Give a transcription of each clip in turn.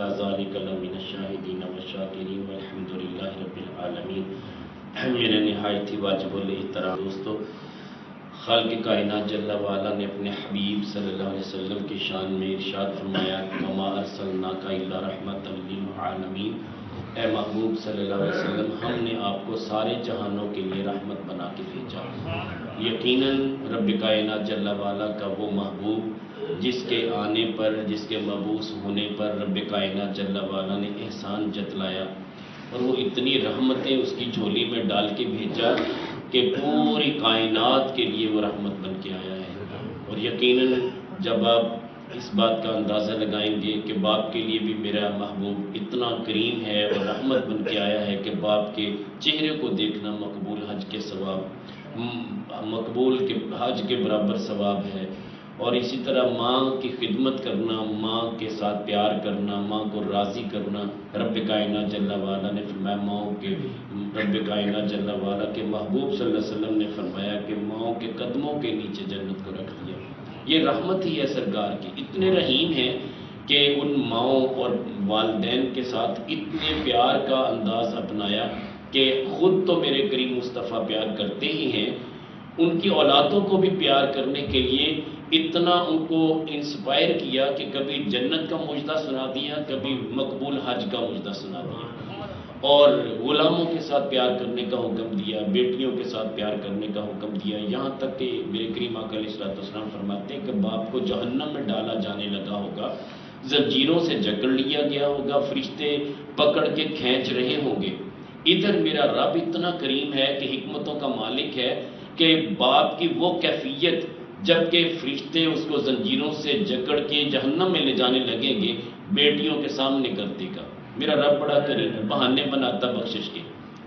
علی ذالک لمن الشاہدین والشاکرین والحمد للہ رب العالمین۔ میرے نہایت ہی واجب الاحترام دوستو، خالق کائنات جل وعلا نے اپنے حبیب صلی اللہ علیہ وسلم کی شان میں ارشاد فرمایا کہ وما ارسلناک الا رحمۃ للعالمین، اے محبوب صلی اللہ علیہ وسلم ہم نے آپ کو سارے جہانوں کے لیے رحمت بنا کے بھیجا۔ یقیناً رب کائنات جل وعلا کا وہ محبوب جس کے آنے پر، جس کے مبعوث ہونے پر رب کائنات جل وعلا نے احسان جتلایا اور وہ اتنی رحمتیں اس کی جھولی میں ڈال کے بھیجا کہ پوری کائنات کے لیے وہ رحمت بن کے آیا ہے۔ اور یقیناً جب آپ اس بات کا اندازہ لگائیں گے کہ باپ کے لیے بھی میرا محبوب اتنا کریم ہے اور رحمت بن کے آیا ہے کہ باپ کے چہرے کو دیکھنا مقبول حج کے ثواب، مقبول کے حج کے برابر ثواب ہے۔ اور اسی طرح ماں کی خدمت کرنا، ماں کے ساتھ پیار کرنا، ماں کو راضی کرنا، رب کائنات جل وعلا نے فرمایا ماؤں کے، رب کائنات جل وعلا کے محبوب صلی اللہ علیہ وسلم نے فرمایا کہ ماؤں کے قدموں کے نیچے جنت کو رکھ دیا۔ یہ رحمت ہی ہے سرکار کی، اتنے رحیم ہیں کہ ان ماؤں اور والدین کے ساتھ اتنے پیار کا انداز اپنایا کہ خود تو میرے کریم مصطفیٰ پیار کرتے ہی ہیں، ان کی اولادوں کو بھی پیار کرنے کے لیے اتنا ان کو انسپائر کیا کہ کبھی جنت کا مجدہ سنا دیا، کبھی مقبول حج کا مجدہ سنا دیا، اور غلاموں کے ساتھ پیار کرنے کا حکم دیا، بیٹیوں کے ساتھ پیار کرنے کا حکم دیا، یہاں تک کہ میرے کریم آقا علیہ السلام فرماتے ہیں کہ باپ کو جہنم میں ڈالا جانے لگا ہوگا، زنجیروں سے جکڑ لیا گیا ہوگا، فرشتے پکڑ کے کھینچ رہے ہوں گے، ادھر میرا رب اتنا کریم ہے کہ حکمتوں کا مالک ہے کہ باپ کی وہ کیفیت جبکہ فرشتے اس کو زنجیروں سے جکڑ کے جہنم میں لے جانے لگیں گے، بیٹیوں کے سامنے کر دے گا۔ میرا رب بڑا کریم ہے، بہانے بناتا بخشش کے۔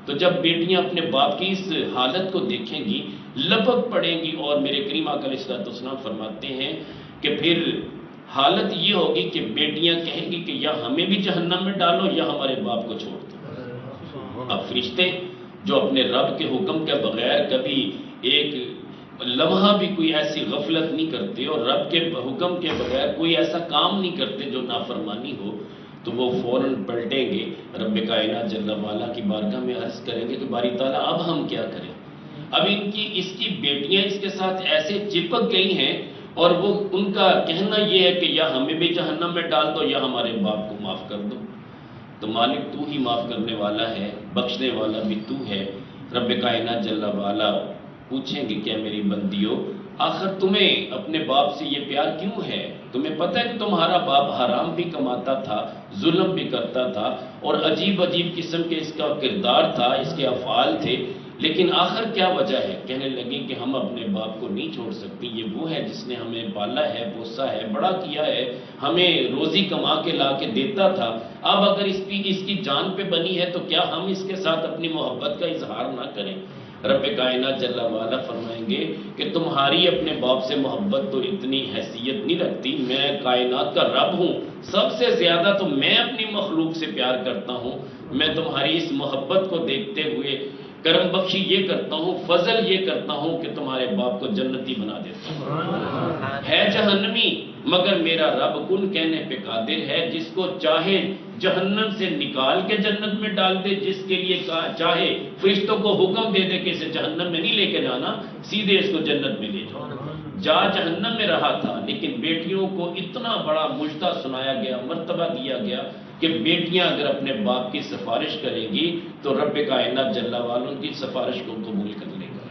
تو جب بیٹیاں اپنے باپ کی اس حالت کو دیکھیں گی، لپک پڑیں گی، اور میرے کریم آقا علیہ السلام فرماتے ہیں کہ پھر حالت یہ ہوگی کہ بیٹیاں کہیں گی کہ یا ہمیں بھی جہنم میں ڈالو یا ہمارے باپ کو چھوڑ دو۔ اب فرشتے جو اپنے رب کے حکم کے بغیر کبھی ایک لمحہ بھی کوئی ایسی غفلت نہیں کرتے اور رب کے حکم کے بغیر کوئی ایسا کام نہیں کرتے جو نافرمانی ہو، تو وہ فوراً پلٹیں گے، رب کائنات جل وعلا کی بارگاہ میں عرض کریں گے کہ باری تعالیٰ اب ہم کیا کریں؟ اب اس کی بیٹیاں اس کے ساتھ ایسے چپک گئی ہیں اور وہ ان کا کہنا یہ ہے کہ یا ہمیں بھی جہنم میں ڈال دو یا ہمارے باپ کو معاف کر دو۔ تو مالک تو ہی معاف کرنے والا ہے، بخشنے والا بھی تو ہے۔ رب کائنات جل وعلا پوچھیں گے کہ میری بندیوں، آخر تمہیں اپنے باپ سے یہ پیار کیوں ہے؟ تمہیں پتہ ہے کہ تمہارا باپ حرام بھی کماتا تھا، ظلم بھی کرتا تھا، اور عجیب عجیب قسم کے اس کا کردار تھا، اس کے افعال تھے، لیکن آخر کیا وجہ ہے؟ کہنے لگے کہ ہم اپنے باپ کو نہیں چھوڑ سکتی، یہ وہ ہے جس نے ہمیں پالا ہے، پوسا ہے، بڑا کیا ہے، ہمیں روزی کما کے لا کے دیتا تھا، اب اگر اس کی جان پہ بنی ہے تو کیا ہم اس کے ساتھ اپنی محبت کا اظہار نہ کریں؟ رب کائنات جل وعلا فرمائیں گے کہ تمہاری اپنے باپ سے محبت تو اتنی حیثیت نہیں رکھتی، میں کائنات کا رب ہوں، سب سے زیادہ تو میں اپنی مخلوق سے پیار کرتا ہوں، میں تمہاری اس محبت کو دیکھتے ہوئے کرم بخشی یہ کرتا ہوں، فضل یہ کرتا ہوں کہ تمہارے باپ کو جنتی بنا دیتا ہوں۔ ہے جہنمی مگر میرا رب کن کہنے پہ قادر ہے، جس کو چاہے جہنم سے نکال کے جنت میں ڈال دے، جس کے لیے چاہے فرشتوں کو حکم دے دے کہ اسے جہنم میں نہیں لے کے جانا، سیدھے اس کو جنت میں لے جاؤ۔ جا جہنم میں رہا تھا، لیکن بیٹیوں کو اتنا بڑا مجدہ سنایا گیا، مرتبہ دیا گیا کہ بیٹیاں اگر اپنے باپ کی سفارش کریں گی تو رب کائنات جل وعلا ان کی سفارش کو قبول کر لے گا۔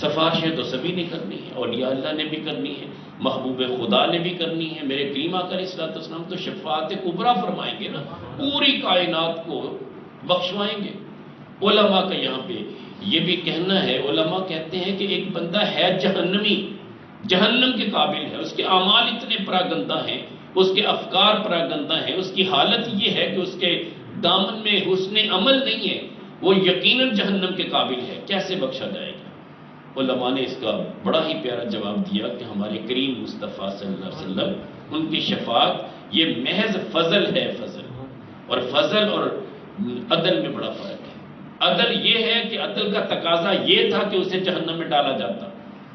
سفارشیں تو سبھی نے کرنی ہے، اولیاء اللہ نے بھی کرنی ہے، محبوب خدا نے بھی کرنی ہے، میرے کریم آقا علیہ السلام تو شفاعت کبریٰ فرمائیں گے نا، پوری کائنات کو بخشوائیں گے۔ علماء کا یہاں پہ یہ بھی کہنا ہے، علماء کہتے ہیں کہ ایک بندہ ہے جہنمی، جہنم کے قابل ہے، اس کے اعمال اتنے پراگندہ ہیں، اس کے افکار پراگندہ ہیں، اس کی حالت یہ ہے کہ اس کے دامن میں حسن عمل نہیں ہے، وہ یقیناً جہنم کے قابل ہے، کیسے بخشا جائے گا؟ علماء نے اس کا بڑا ہی پیارا جواب دیا کہ ہمارے کریم مصطفیٰ صلی اللہ علیہ وسلم، ان کی شفاعت یہ محض فضل ہے، فضل، اور فضل اور عدل میں بڑا فرق ہے۔ عدل یہ ہے کہ عدل کا تقاضا یہ تھا کہ اسے جہنم میں ڈالا جاتا،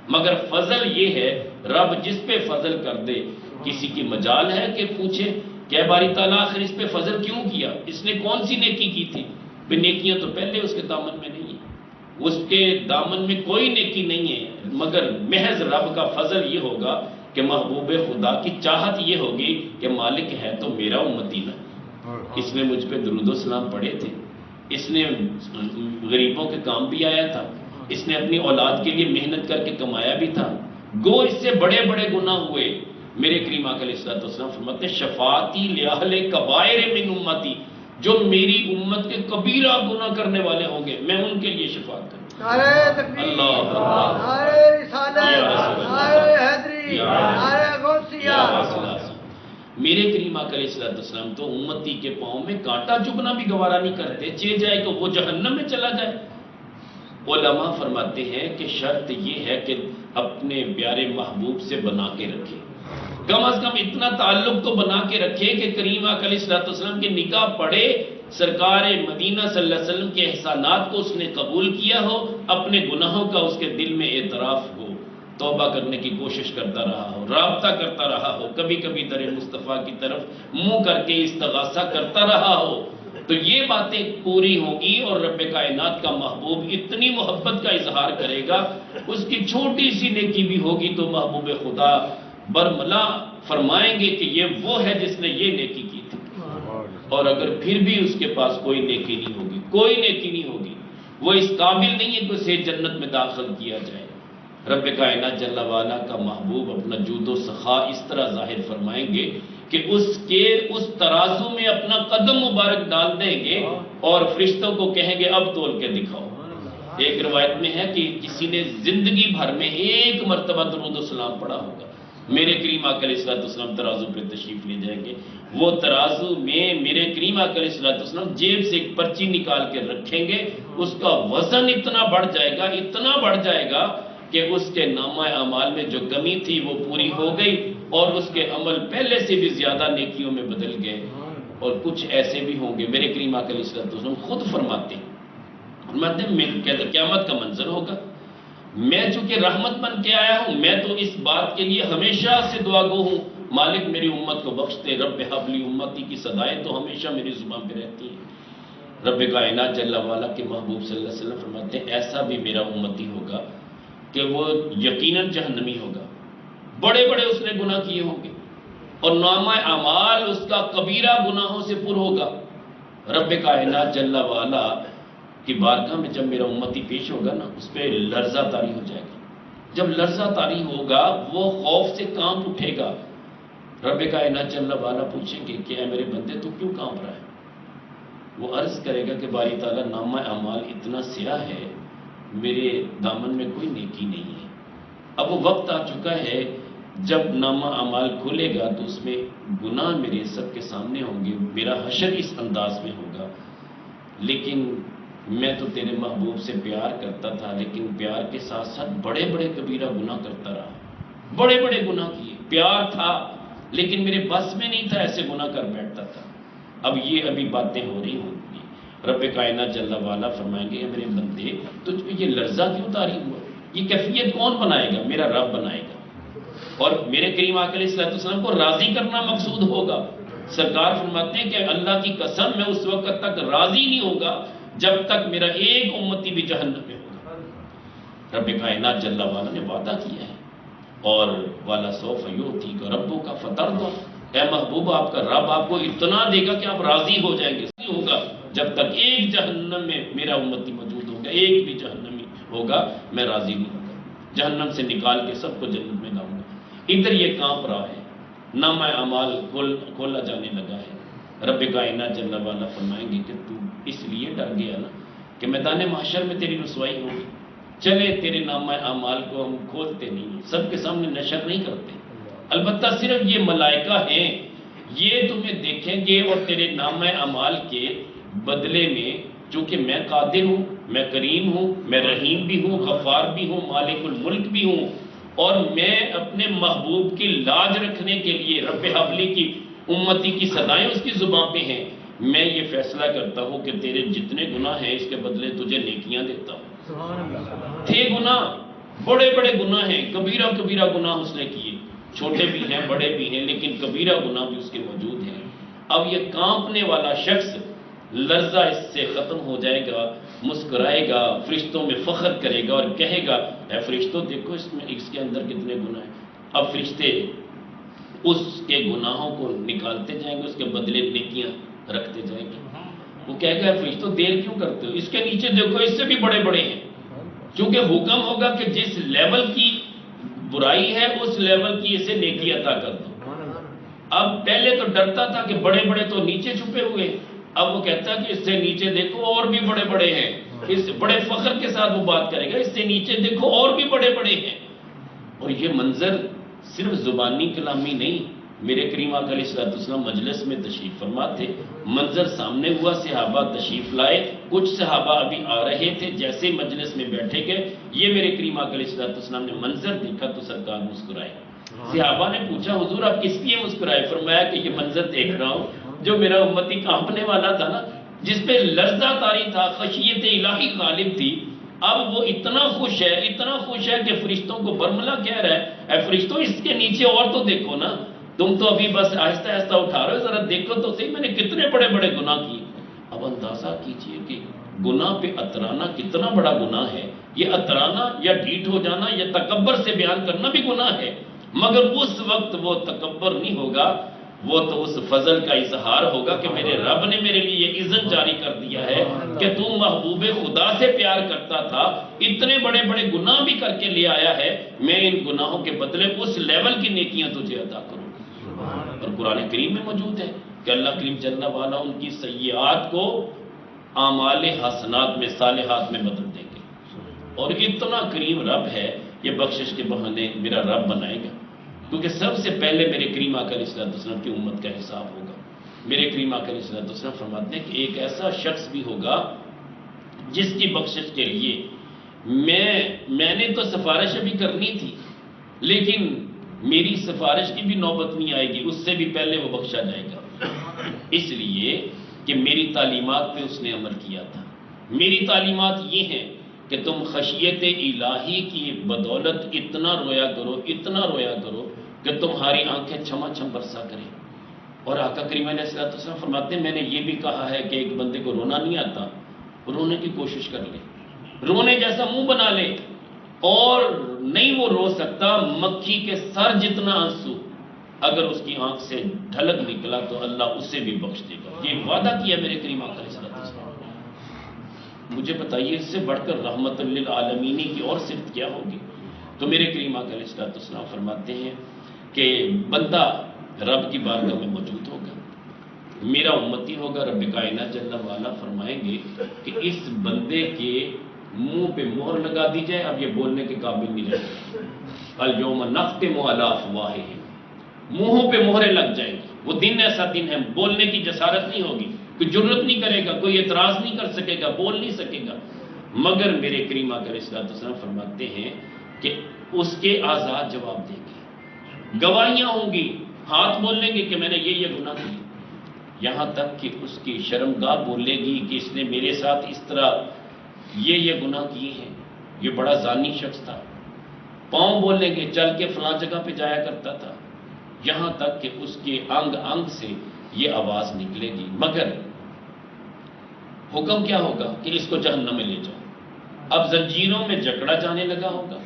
مگر فضل یہ ہے رب جس پہ فضل کر دے، کسی کی مجال ہے کہ پوچھے کہ اے باری تعالیٰ آخر اس پہ فضل کیوں کیا، اس نے کون سی نیکی کی تھی؟ نیکیاں تو پہلے اس کے دامن میں نہیں ہیں، اس کے دامن میں کوئی نیکی نہیں ہے، مگر محض رب کا فضل یہ ہوگا کہ محبوب خدا کی چاہت یہ ہوگی کہ مالک ہے تو میرا امتی نہ، اس نے مجھ پہ درود و سلام پڑھے تھے، اس نے غریبوں کے کام بھی آیا تھا، اس نے اپنی اولاد کے لیے محنت کر کے کمایا بھی تھا، گو اس سے بڑے بڑے گناہ ہوئے، میرے کریم آقا علیہ السلام فرماتے ہیں شفاعتی لأہل کبائر من امتی، جو میری امت کے کبیرہ گناہ کرنے والے ہوں گے میں ان کے لیے شفاعت کروں۔ نعرہ تکبیر، اللہ اکبر، نعرہ رسالت، نعرہ حیدری، نعرہ غوثیہ۔ میرے کریم آقا علیہ السلام تو امتی کے پاؤں میں کانٹا چبھنا بھی گوارا نہیں کرتے، چہ جائے کہ وہ جہنم میں چلا جائے۔ علماء فرماتے ہیں کہ شرط یہ ہے کہ اپنے پیارے محبوب سے بنا کے رکھے، کم از کم اتنا تعلق تو بنا کے رکھے کہ کریم آقا علیہ السلام کے نکاح پڑھے، سرکار مدینہ صلی اللہ علیہ وسلم کے احسانات کو اس نے قبول کیا ہو، اپنے گناہوں کا اس کے دل میں اعتراف ہو، توبہ کرنے کی کوشش کرتا رہا ہو، رابطہ کرتا رہا ہو، کبھی کبھی در مصطفیٰ کی طرف منہ کر کے استغاثہ کرتا رہا ہو، تو یہ باتیں پوری ہوں گی اور رب کائنات کا محبوب اتنی محبت کا اظہار کرے گا، اس کی چھوٹی سی نیکی بھی ہوگی تو محبوب خدا برملا فرمائیں گے کہ یہ وہ ہے جس نے یہ نیکی کی تھی، اور اگر پھر بھی اس کے پاس کوئی نیکی نہیں ہوگی، کوئی نیکی نہیں ہوگی، وہ اس قابل نہیں ہے کہ اسے جنت میں داخل کیا جائے، رب کائنات جل وعلا کا محبوب اپنا جود و سخا اس طرح ظاہر فرمائیں گے کہ اس ترازو میں اپنا قدم مبارک ڈال دیں گے اور فرشتوں کو کہیں گے اب تول کے دکھاؤ۔ ایک روایت میں ہے کہ کسی نے زندگی بھر میں ایک مرتبہ درود و سلام پڑھا ہوگا، میرے کریم آقا علیہ السلام ترازو پہ تشریف لے جائیں گے، وہ ترازو میں میرے کریم آقا علیہ السلام جیب سے ایک پرچی نکال کے رکھیں گے، اس کا وزن اتنا بڑھ جائے گا، اتنا بڑھ جائے گا کہ اس کے نامہ اعمال میں جو کمی تھی وہ پوری ہو گئی اور اس کے عمل پہلے سے بھی زیادہ نیکیوں میں بدل گئے، اور کچھ ایسے بھی ہوں گے میرے کریم آقا علیہ السلام خود فرماتے ہیں قیامت کا منظر ہوگا، میں چونکہ رحمت بن کے آیا ہوں، میں تو اس بات کے لیے ہمیشہ سے دعا گو ہوں، مالک میری امت کو بخش دے، رب حب لی امتی کی صدائیں تو ہمیشہ میری زبان پہ رہتی ہیں۔ رب کائنات جل وعلا کے محبوب صلی اللہ علیہ وسلم فرماتے ہیں ایسا بھی میرا امتی ہوگا کہ وہ یقیناً جہنمی ہوگا، بڑے بڑے اس نے گناہ کیے ہوں گے اور نامہ اعمال اس کا کبیرہ گناہوں سے پر ہوگا، رب کائنات جل وعلا کی بارگاہ میں جب میرا امتی پیش ہوگا نا، اس پہ لرزہ طاری ہو جائے گا، جب لرزہ طاری ہوگا وہ خوف سے کانپ اٹھے گا، رب کائنات جل وعلا پوچھیں گے کہ اے میرے بندے تو کیوں کانپ رہا ہے؟ وہ عرض کرے گا کہ باری تعالیٰ نامہ اعمال اتنا سیاہ ہے، میرے دامن میں کوئی نیکی نہیں ہے، اب وہ وقت آ چکا ہے جب نامہ اعمال کھولے گا تو اس میں گناہ میرے سب کے سامنے ہوں گے، میرا حشر اس انداز میں ہوگا، لیکن میں تو تیرے محبوب سے پیار کرتا تھا، لیکن پیار کے ساتھ ساتھ بڑے بڑے کبیرہ گناہ کرتا رہا، بڑے بڑے گناہ کیے، پیار تھا لیکن میرے بس میں نہیں تھا، ایسے گناہ کر بیٹھتا تھا، اب یہ ابھی باتیں ہو رہی ہوں گی، رب کائنات جل وعلا فرمائیں گے میرے بندے تجھ پہ یہ لرزہ کیوں طاری ہوا، یہ کیفیت کون بنائے گا؟ میرا رب بنائے گا، اور میرے کریم آقا علیہ السلام کو راضی کرنا مقصود ہوگا، سرکار فرماتے ہیں کہ اللہ کی قسم میں اس وقت تک راضی نہیں ہوگا جب تک میرا ایک امتی بھی جہنم میں ہوگا، رب کائنات جل وعلا نے وعدہ کیا ہے، اور والا سوف یؤتیک ربک فترضی، اے محبوب آپ کا رب آپ کو اتنا دے گا کہ آپ راضی ہو جائیں گے، نہیں ہوگا جب تک ایک جہنم میں میرا امتی موجود ہوگا، ایک بھی جہنمی ہوگا میں راضی نہیں ہوگا، جہنم سے نکال کے سب کو جنت میں لاؤں گا۔ ادھر یہ کانپ رہا ہے، نامہ اعمال کھولا جانے لگا ہے، رب کائنات جل وعلا فرمائیں گے کہ تو اس لیے ڈر گیا نا کہ میدان محشر میں تیری رسوائی ہوگی، چلے تیرے نامہ اعمال کو ہم کھولتے نہیں، سب کے سامنے نشر نہیں کرتے، البتہ صرف یہ ملائکہ ہیں یہ تمہیں دیکھیں گے اور تیرے نامہ اعمال کے بدلے میں، چونکہ میں قادر ہوں، میں کریم ہوں، میں رحیم بھی ہوں، غفار بھی ہوں، مالک الملک بھی ہوں، اور میں اپنے محبوب کی لاج رکھنے کے لیے رب حبلی کی امتی کی صدائیں اس کی زبان پہ ہیں، میں یہ فیصلہ کرتا ہوں کہ تیرے جتنے گناہ ہیں اس کے بدلے تجھے نیکیاں دیتا ہوں۔ تھے گناہ، بڑے بڑے گناہ ہیں، کبیرہ کبیرہ گناہ اس نے کیے، چھوٹے بھی ہیں بڑے بھی ہیں، لیکن کبیرہ گناہ بھی اس کے موجود ہیں، اب یہ کانپنے والا شخص لرزہ اس سے ختم ہو جائے گا، مسکرائے گا، فرشتوں میں فخر کرے گا اور کہے گا اے فرشتوں دیکھو اس کے اندر کتنے گناہ ہیں۔ اب فرشتے اس کے گناہوں کو نکالتے جائیں گے، اس کے بدلے نیکیاں رکھتے جائیں گے۔ وہ کہے گا فرشتوں دیر کیوں کرتے ہو، اس کے نیچے دیکھو اس سے بھی بڑے بڑے ہیں، کیونکہ حکم ہوگا کہ جس لیول کی برائی ہے اس لیول کی اسے نیکی عطا کر دو۔ اب پہلے تو ڈرتا تھا کہ بڑے بڑے تو نیچے چھپے ہوئے، اب وہ کہتا ہے کہ اس سے نیچے دیکھو اور بھی بڑے بڑے ہیں، اس بڑے فخر کے ساتھ وہ بات کرے گا، اس سے نیچے دیکھو اور بھی بڑے بڑے ہیں۔ اور یہ منظر صرف زبانی کلامی نہیں، میرے کریم آقا علیہ السلام مجلس میں تشریف فرما تھے، منظر سامنے ہوا، صحابہ تشریف لائے، کچھ صحابہ ابھی آ رہے تھے، جیسے مجلس میں بیٹھے گئے یہ میرے کریم آقا علیہ السلام نے منظر دیکھا تو سرکار مسکرائے۔ صحابہ نے پوچھا حضور آپ کس لیے مسکرائے؟ فرمایا کہ یہ منظر دیکھ رہا ہوں جو میرا امتی کانپنے والا تھا نا، جس پہ لرزہ طاری تھا، خشیت الہی غالب تھی، اب وہ اتنا خوش ہے کہ فرشتوں کو برملا کہہ رہا ہے اے فرشتوں اس کے نیچے اور تو دیکھو نا، تم تو ابھی بس آہستہ آہستہ اٹھا رہے ہو، ذرا دیکھو تو صحیح میں نے کتنے بڑے بڑے گناہ کیے۔ اب اندازہ کیجئے کہ گناہ پہ اترانا کتنا بڑا گناہ ہے، یہ اترانا یا ڈھیٹ ہو جانا یا تکبر سے بیان کرنا بھی گناہ ہے، مگر اس وقت وہ تکبر نہیں ہوگا، وہ تو اس فضل کا اظہار ہوگا کہ میرے رب نے میرے لیے یہ اذن جاری کر دیا ہے کہ تو محبوب خدا سے پیار کرتا تھا، اتنے بڑے بڑے گناہ بھی کر کے لے آیا ہے، میں ان گناہوں کے بدلے اس لیول کی نیکیاں تجھے عطا کروں۔ اور قرآن کریم میں موجود ہے کہ اللہ کریم جل وعلا ان کی سیئات کو اعمال حسنات میں، صالحات میں بدل دیں گے۔ اور اتنا کریم رب ہے، یہ بخشش کے بہانے میرا رب بنائے گا، کیونکہ سب سے پہلے میرے کریم آقا علیہ السلام کی امت کا حساب ہوگا۔ میرے کریم آقا علیہ السلام فرماتے ہیں کہ ایک ایسا شخص بھی ہوگا جس کی بخشش کے لیے میں نے تو سفارش ابھی کرنی تھی، لیکن میری سفارش کی بھی نوبت نہیں آئے گی، اس سے بھی پہلے وہ بخشا جائے گا، اس لیے کہ میری تعلیمات پہ اس نے عمل کیا تھا۔ میری تعلیمات یہ ہیں کہ تم خشیت الہی کی بدولت اتنا رویا کرو کہ تمہاری آنکھیں چھما چھم برسا کریں۔ اور آقا کریم علیہ السلام فرماتے ہیں میں نے یہ بھی کہا ہے کہ ایک بندے کو رونا نہیں آتا، رونے کی کوشش کر لے، رونے جیسا منہ بنا لے، اور نہیں وہ رو سکتا مکھی کے سر جتنا آنسو اگر اس کی آنکھ سے ڈھلک نکلا تو اللہ اسے بھی بخش دے گا۔ یہ وعدہ کیا میرے کریم آقا علیہ السلام۔ مجھے بتائیے اس سے بڑھ کر رحمت للعالمین کی اور صفت کیا ہوگی؟ تو میرے کریم آقا علیہ السلام فرماتے ہیں کہ بندہ رب کی بارگاہ میں موجود ہوگا، میرا امتی ہوگا، رب کائنات جل وعلا فرمائیں گے کہ اس بندے کے منہ پہ مہر لگا دی جائے، اب یہ بولنے کے قابل نہیں رہے، الیوم نختم علی افواہہم، منہوں پہ مہریں لگ جائیں گی۔ وہ دن ایسا دن ہے بولنے کی جسارت نہیں ہوگی، کوئی جرت نہیں کرے گا، کوئی اعتراض نہیں کر سکے گا، بول نہیں سکے گا، مگر میرے کریم آقا علیہ السلام فرماتے ہیں کہ اس کے اعضاء جواب دیں گے، گواہیاں ہوں گی، ہاتھ بولیں گے کہ میں نے یہ گناہ کیا، یہاں تک کہ اس کی شرمگاہ بولے گی کہ اس نے میرے ساتھ اس طرح یہ گناہ کیے ہیں، یہ بڑا زانی شخص تھا، پاؤں بولیں گے چل کے فلاں جگہ پہ جایا کرتا تھا، یہاں تک کہ اس کے انگ انگ سے یہ آواز نکلے گی، مگر حکم کیا ہوگا کہ اس کو جہنم میں لے جاؤ۔ اب زنجیروں میں جکڑا جانے لگا ہوگا،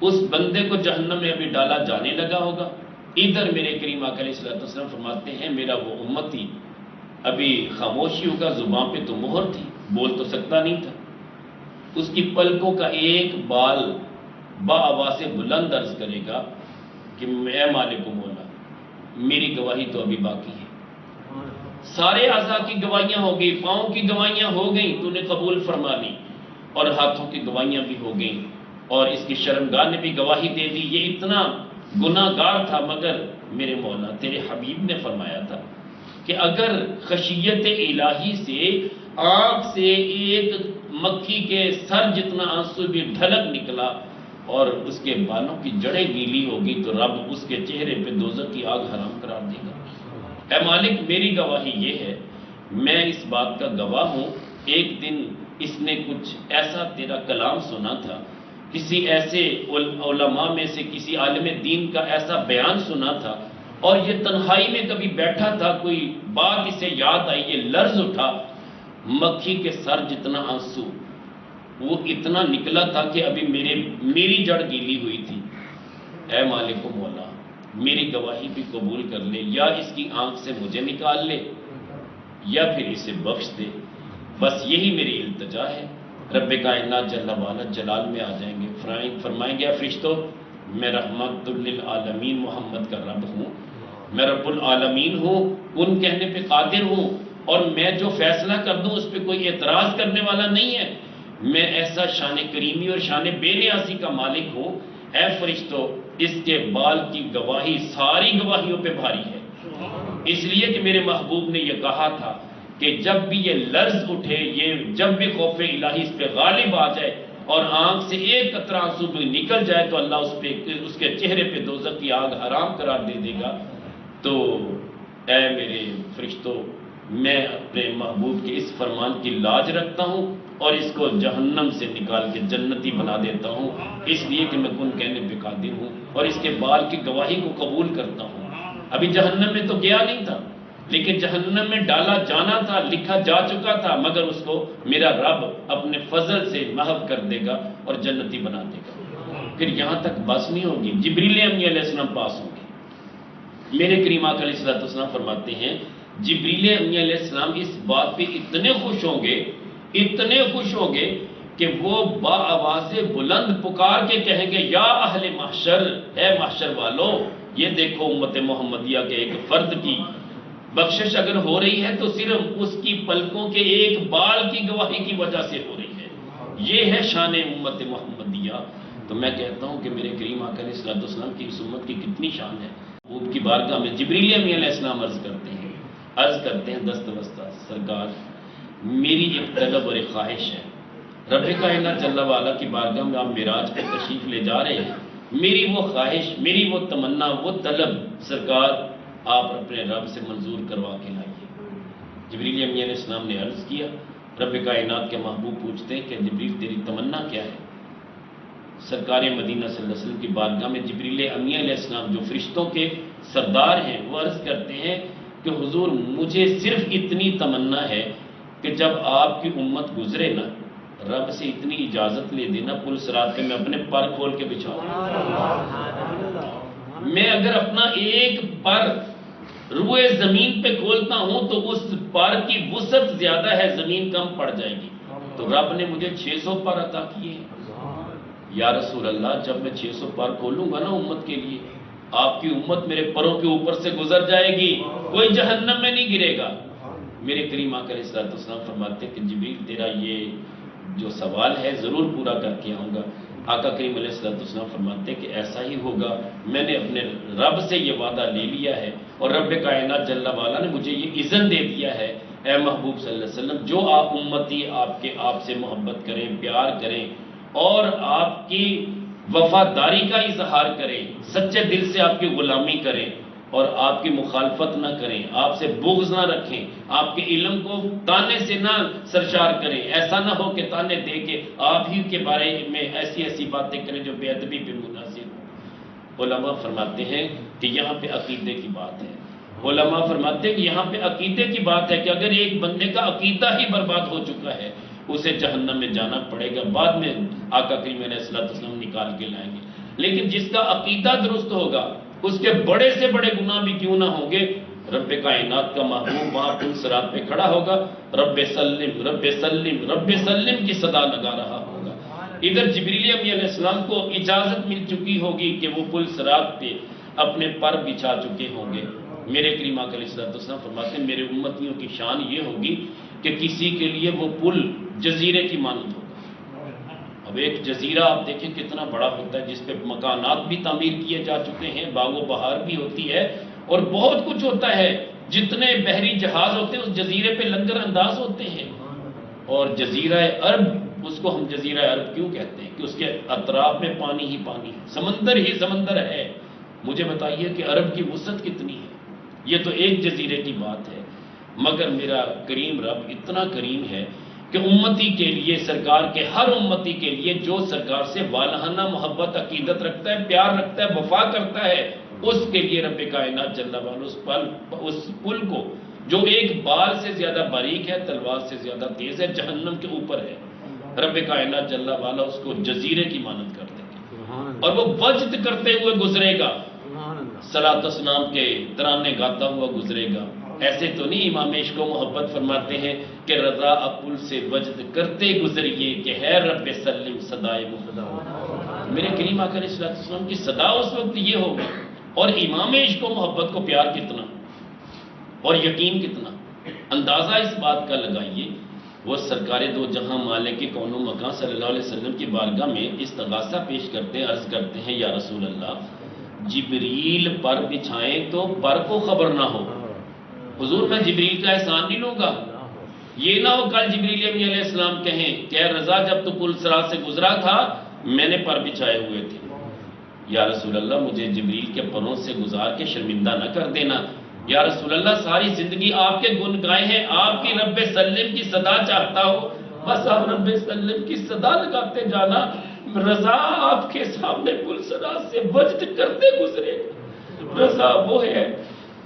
اس بندے کو جہنم میں ابھی ڈالا جانے لگا ہوگا، ادھر میرے کریم آقا علیہ السلام فرماتے ہیں میرا وہ امتی ابھی خاموشی ہوگا، زبان پہ تو مہر تھی، بول تو سکتا نہیں تھا، اس کی پلکوں کا ایک بال با آواز بلند عرض کرے گا کہ اے مالک و مولا میری گواہی تو ابھی باقی ہے۔ سارے اعضاء کی گواہیاں ہو گئی، پاؤں کی گواہیاں ہو گئیں، تو نے قبول فرما لی، اور ہاتھوں کی گواہیاں بھی ہو گئیں، اور اس کی شرمگاہ نے بھی گواہی دے دی، یہ اتنا گناہ گار تھا، مگر میرے مولا تیرے حبیب نے فرمایا تھا کہ اگر خشیت الہی سے آنکھ سے ایک مکھی کے سر جتنا آنسو بھی ڈھلک نکلا اور اس کے بالوں کی جڑیں گیلی ہوگی تو رب اس کے چہرے پہ دوزخ کی آگ حرام قرار دے گا۔ اے مالک میری گواہی یہ ہے، میں اس بات کا گواہ ہوں، ایک دن اس نے کچھ ایسا تیرا کلام سنا تھا، کسی ایسے علماء میں سے کسی عالم دین کا ایسا بیان سنا تھا اور یہ تنہائی میں کبھی بیٹھا تھا، کوئی بات اسے یاد آئی، یہ لرز اٹھا، مکھی کے سر جتنا آنسو وہ اتنا نکلا تھا کہ ابھی میری جڑ گیلی ہوئی تھی۔ اے مالک و مولا، میری گواہی بھی قبول کر لے، یا اس کی آنکھ سے مجھے نکال لے یا پھر اسے بخش دے، بس یہی میری التجا ہے۔ رب کائنات جل وعلا جلال میں آ جائیں گے، فرمائیں گے اے فرشتو، میں رحمت للعالمین محمد کا رب ہوں، میں رب العالمین ہوں، ان کہنے پہ قادر ہوں، اور میں جو فیصلہ کر دوں اس پہ کوئی اعتراض کرنے والا نہیں ہے، میں ایسا شان کریمی اور شان بے نیازی کا مالک ہوں۔ اے فرشتو، اس کے بال کی گواہی ساری گواہیوں پہ بھاری ہے، اس لیے کہ میرے محبوب نے یہ کہا تھا کہ جب بھی یہ لرز اٹھے، یہ جب بھی خوف الہی اس پہ غالب آ جائے اور آنکھ سے ایک قطرہ آنسو بھی نکل جائے تو اللہ اس کے چہرے پہ دوزخ کی آگ حرام قرار دے دے گا۔ تو اے میرے فرشتوں، میں اپنے محبوب کے اس فرمان کی لاج رکھتا ہوں اور اس کو جہنم سے نکال کے جنتی بنا دیتا ہوں، اس لیے کہ میں کن کہنے پہ قادر ہوں، اور اس کے بال کی گواہی کو قبول کرتا ہوں۔ ابھی جہنم میں تو گیا نہیں تھا، لیکن جہنم میں ڈالا جانا تھا، لکھا جا چکا تھا، مگر اس کو میرا رب اپنے فضل سے محو کر دے گا اور جنتی بنا دے گا۔ پھر یہاں تک بس نہیں ہوگی، جبریل امین علیہ السلام پاس ہوں گے۔ میرے کریم آقا علیہ السلام فرماتے ہیں جبریل امین علیہ السلام اس بات پہ اتنے خوش ہوں گے کہ وہ با آواز بلند پکار کے کہیں گے، یا اہل محشر، اے محشر والو، یہ دیکھو امت محمدیہ کے ایک فرد کی بخشش اگر ہو رہی ہے تو صرف اس کی پلکوں کے ایک بال کی گواہی کی وجہ سے ہو رہی ہے، یہ ہے شان امت محمدیہ۔ تو میں کہتا ہوں کہ میرے کریم آقا علیہ السلام کی اس امت کی کتنی شان ہے۔ محبوب کی بارگاہ میں جبریل امین علیہ السلام عرض کرتے ہیں دست وسطہ، سرکار میری ایک طلب اور ایک خواہش ہے، رب کائنات جل وعلا کی بارگاہ میں آپ معراج پہ تشریف لے جا رہے ہیں، میری وہ خواہش، میری وہ تمنا، وہ طلب سرکار آپ اپنے رب سے منظور کروا کے لائیے۔ جبریل امین علیہ السلام نے عرض کیا، رب کائنات کے محبوب پوچھتے ہیں کہ جبریل تیری تمنا کیا ہے؟ سرکار مدینہ صلی اللہ علیہ وسلم کی بارگاہ میں جبریل امین علیہ السلام جو فرشتوں کے سردار ہیں وہ عرض کرتے ہیں کہ حضور مجھے صرف اتنی تمنا ہے کہ جب آپ کی امت گزرے نا، رب سے اتنی اجازت لے دینا پل صراط پہ میں اپنے پر کھول کے بچھا دوں۔ میں اگر اپنا ایک پر روئے زمین پہ کھولتا ہوں تو اس پر کی وسعت زیادہ ہے، زمین کم پڑ جائے گی، تو رب نے مجھے 600 پر عطا کیے ہیں۔ یا رسول اللہ، جب میں 600 پر کھولوں گا نا امت کے لیے، آپ کی امت میرے پروں کے اوپر سے گزر جائے گی، کوئی جہنم میں نہیں گرے گا۔ میرے کریم آقا علیہ السلام فرماتے کہ جبریل تیرا یہ جو سوال ہے ضرور پورا کر کے آؤں گا۔ آقا کریم علیہ السلام فرماتے کہ ایسا ہی ہوگا، میں نے اپنے رب سے یہ وعدہ لے لیا ہے اور رب کائنات جل وعلا نے مجھے یہ اذن دے دیا ہے، اے محبوب صلی اللہ علیہ وسلم، جو آپ امتی آپ سے محبت کریں، پیار کریں اور آپ کی وفاداری کا اظہار کریں، سچے دل سے آپ کی غلامی کریں اور آپ کی مخالفت نہ کریں، آپ سے بغض نہ رکھیں، آپ کے علم کو تانے سے نہ سرشار کریں، ایسا نہ ہو کہ تانے دے کے آپ ہی کے بارے میں ایسی باتیں کریں جو بے ادبی پہ منحصر ہو۔ علماء فرماتے ہیں کہ یہاں پہ عقیدے کی بات ہے، علماء فرماتے ہیں کہ یہاں پہ عقیدے کی بات ہے کہ اگر ایک بندے کا عقیدہ ہی برباد ہو چکا ہے اسے جہنم میں جانا پڑے گا، بعد میں آقا کریم علیہ السلام نکال کے لائیں گے، لیکن جس کا عقیدہ درست ہوگا اس کے بڑے سے بڑے گناہ بھی کیوں نہ ہوں گے، رب کائنات کا محبوب وہاں پل صراط پہ کھڑا ہوگا، رب سلم رب سلم رب سلم کی صدا لگا رہا ہوگا۔ ادھر جبریل امین علیہ السلام کو اجازت مل چکی ہوگی کہ وہ پل صراط پہ اپنے پر بچھا چکے ہوں گے۔ میرے کریم آقا علیہ السلام فرماتے ہیں میرے امتیوں کی شان یہ ہوگی کہ کسی کے لیے وہ پل جزیرے کی مانند ہوگا۔ اب ایک جزیرہ آپ دیکھیں کتنا بڑا ہوتا ہے، جس پہ مکانات بھی تعمیر کیے جا چکے ہیں، باغ و بہار بھی ہوتی ہے اور بہت کچھ ہوتا ہے، جتنے بحری جہاز ہوتے ہیں اس جزیرے پہ لنگر انداز ہوتے ہیں۔ اور جزیرہ عرب، اس کو ہم جزیرہ عرب کیوں کہتے ہیں کہ اس کے اطراف میں پانی ہی پانی ہے، سمندر ہی سمندر ہے۔ مجھے بتائیے کہ عرب کی وسعت کتنی ہے، یہ تو ایک جزیرے کی بات ہے، مگر میرا کریم رب اتنا کریم ہے کہ امتی کے لیے، سرکار کے ہر امتی کے لیے جو سرکار سے والہانہ محبت عقیدت رکھتا ہے، پیار رکھتا ہے، وفا کرتا ہے، اس کے لیے رب کائنات جل وعلا اس پل کو جو ایک بال سے زیادہ باریک ہے، تلوار سے زیادہ تیز ہے، جہنم کے اوپر ہے، رب کائنات جل وعلا اس کو جزیرے کی مانند کر دیں گے اور وہ وجد کرتے ہوئے گزرے گا، صلاۃ و سلام کے ترانے گاتا ہوا گزرے گا۔ ایسے تو نہیں امام عشق و محبت فرماتے ہیں کہ رضا پل سے وجد کرتے گزریے کہ ہے رب سلم صدائے محمد۔ میرے کریم آقا علیہ السلام کی صدا اس وقت یہ ہوگی، اور امام عشق و محبت کو پیار کتنا اور یقین کتنا، اندازہ اس بات کا لگائیے۔ وہ سرکار دو جہاں مالک کون و مکان صلی اللہ علیہ وسلم کی بارگاہ میں استغاثہ پیش کرتے ہیں، عرض کرتے ہیں یا رسول اللہ جبریل پر بچھائیں تو پر کو خبر نہ ہو، حضور میں جبریل کا احسان نہیں لوں گا، یہ نہ ہو کل جبریل امین علیہ السلام کہیں کہ اے رضا جب تو پل صراط سے گزرا تھا میں نے پر بچھائے ہوئے تھے، یا رسول اللہ مجھے جبریل کے پروں سے گزار کے شرمندہ نہ کر دینا، یا رسول اللہ ساری زندگی آپ کے گن گائے ہیں، آپ کی رب سلم کی صدا چاہتا ہو، بس آپ رب سلم کی صدا لگاتے جانا، رضا آپ کے سامنے پل صراط سے وجد کرتے گزرے۔ رضا وہ ہے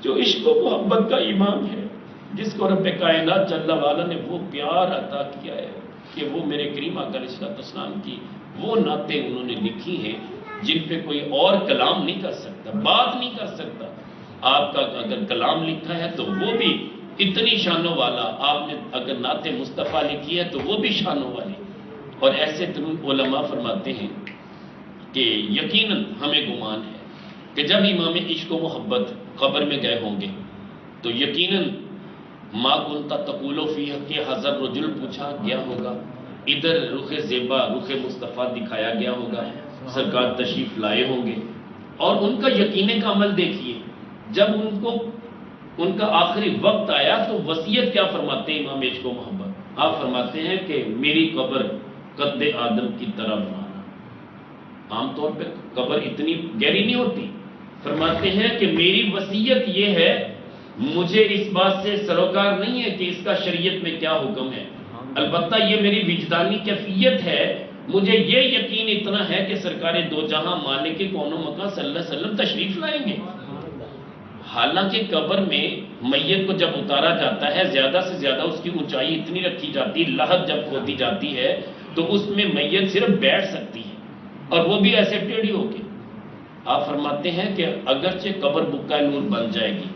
جو عشق و محبت کا امام ہے، جس کو رب کائنات جل وعلا نے وہ پیار عطا کیا ہے کہ وہ میرے کریم آقا علیہ السلام کی وہ نعتیں انہوں نے لکھی ہیں جن پہ کوئی اور کلام نہیں کر سکتا، بات نہیں کر سکتا۔ آپ کا اگر کلام لکھا ہے تو وہ بھی اتنی شانوں والا، آپ نے اگر نعت مصطفیٰ لکھی ہے تو وہ بھی شانوں والی۔ اور ایسے تمام علماء فرماتے ہیں کہ یقیناً ہمیں گمان ہے کہ جب امام عشق و محبت قبر میں گئے ہوں گے تو یقیناً ما کنت تقول فی حق حضر رجل پوچھا گیا ہوگا، ادھر رخ زیبا رخ مصطفیٰ دکھایا گیا ہوگا، سرکار تشریف لائے ہوں گے، اور ان کا یقین کا عمل دیکھیے، جب ان کا آخری وقت آیا تو وصیت کیا فرماتے ہیں امام عشق و محبت؟ آپ فرماتے ہیں کہ میری قبر قد آدم کی طرح بنانا۔ عام طور پہ قبر اتنی گہری نہیں ہوتی، فرماتے ہیں کہ میری وصیت یہ ہے، مجھے اس بات سے سروکار نہیں ہے کہ اس کا شریعت میں کیا حکم ہے، البتہ یہ میری وجدانی کیفیت ہے، مجھے یہ یقین اتنا ہے کہ سرکار دو جہاں مالک کون و مکان صلی اللہ علیہ وسلم تشریف لائیں گے۔ حالانکہ قبر میں میت کو جب اتارا جاتا ہے زیادہ سے زیادہ اس کی اونچائی اتنی رکھی جاتی ہے، لحد جب کھودی جاتی ہے تو اس میں میت صرف بیٹھ سکتی ہے، اور وہ بھی ایسے ٹیڑھی ہو کے۔ آپ فرماتے ہیں کہ اگرچہ قبر بکا نور بن جائے گی،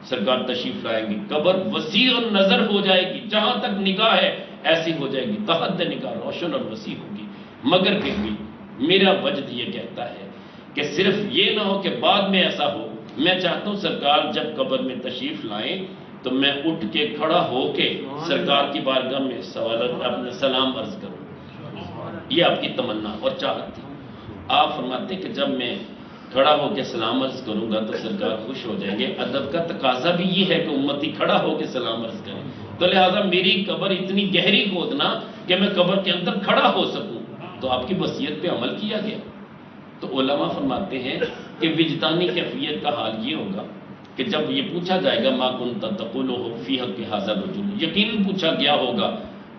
سرکار تشریف لائیں گی، قبر وسیع اور نظر ہو جائے گی، جہاں تک نگاہ ہے ایسی ہو جائے گی، تحت نگاہ روشن اور وسیع ہوگی، مگر پھر بھی میرا وجد یہ کہتا ہے کہ صرف یہ نہ ہو کہ بعد میں ایسا ہو، میں چاہتا ہوں سرکار جب قبر میں تشریف لائیں تو میں اٹھ کے کھڑا ہو کے سرکار کی بارگاہ میں اپنا سلام عرض کروں، یہ آپ کی تمنا اور چاہت تھی۔ آپ فرماتے کہ جب میں کھڑا ہو کے سلام عرض کروں گا تو سرکار خوش ہو جائیں گے، ادب کا تقاضا بھی یہ ہے کہ امتی کھڑا ہو کے سلام عرض کریں، تو لہٰذا میری قبر اتنی گہری کھودنا کہ میں قبر کے اندر کھڑا ہو سکوں، تو آپ کی وصیت پہ عمل کیا گیا۔ تو علماء فرماتے ہیں کہ وجدانی کیفیت کا حال یہ ہوگا کہ جب یہ پوچھا جائے گا ما کنت تقول فی حق ھذا الرجل، یقیناً پوچھا گیا ہوگا،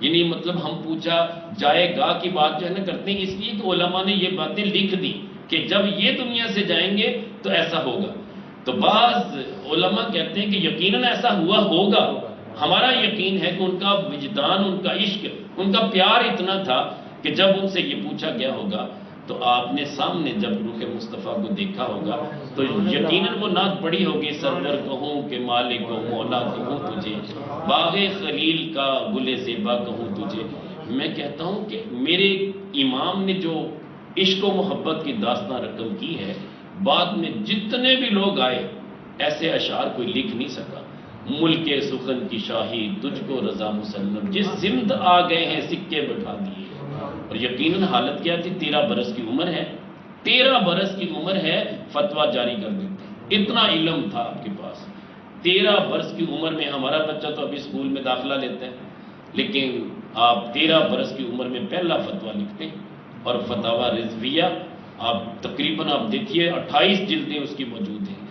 یعنی مطلب ہم پوچھا جائے گا کی بات جو ہے نا کرتے ہیں، اس لیے کہ علماء نے یہ باتیں لکھ دی کہ جب یہ دنیا سے جائیں گے تو ایسا ہوگا۔ تو بعض علماء کہتے ہیں کہ یقیناً ایسا ہوا ہوگا، ہمارا یقین ہے کہ ان کا وجدان، ان کا عشق، ان کا پیار اتنا تھا کہ جب ان سے یہ پوچھا گیا ہوگا تو آپ نے سامنے جب روح مصطفیٰ کو دیکھا ہوگا تو یقیناً وہ نعت پڑھی ہوگی، سرور کہوں کہ مالک و مولا کہوں تجھے، باغ خلیل کا گل زیبا کہوں تجھے۔ میں کہتا ہوں کہ میرے امام نے جو عشق و محبت کی داستان رقم کی ہے، بعد میں جتنے بھی لوگ آئے ایسے اشعار کوئی لکھ نہیں سکا۔ ملک سخن کی شاہی تجھ کو رضا مسلم، جس سمت آ گئے ہیں سکے بٹھا دیے۔ اور یقیناً حالت کیا تھی، 13 برس کی عمر ہے، 13 برس کی عمر ہے، فتویٰ جاری کر دیتے، اتنا علم تھا آپ کے پاس۔ 13 برس کی عمر میں ہمارا بچہ تو ابھی اسکول میں داخلہ لیتا ہے، لیکن آپ 13 برس کی عمر میں پہلا فتویٰ لکھتے ہیں، اور فتاویٰ رضویہ آپ تقریباً آپ دیکھیے 28 جلدیں اس کی موجود ہیں،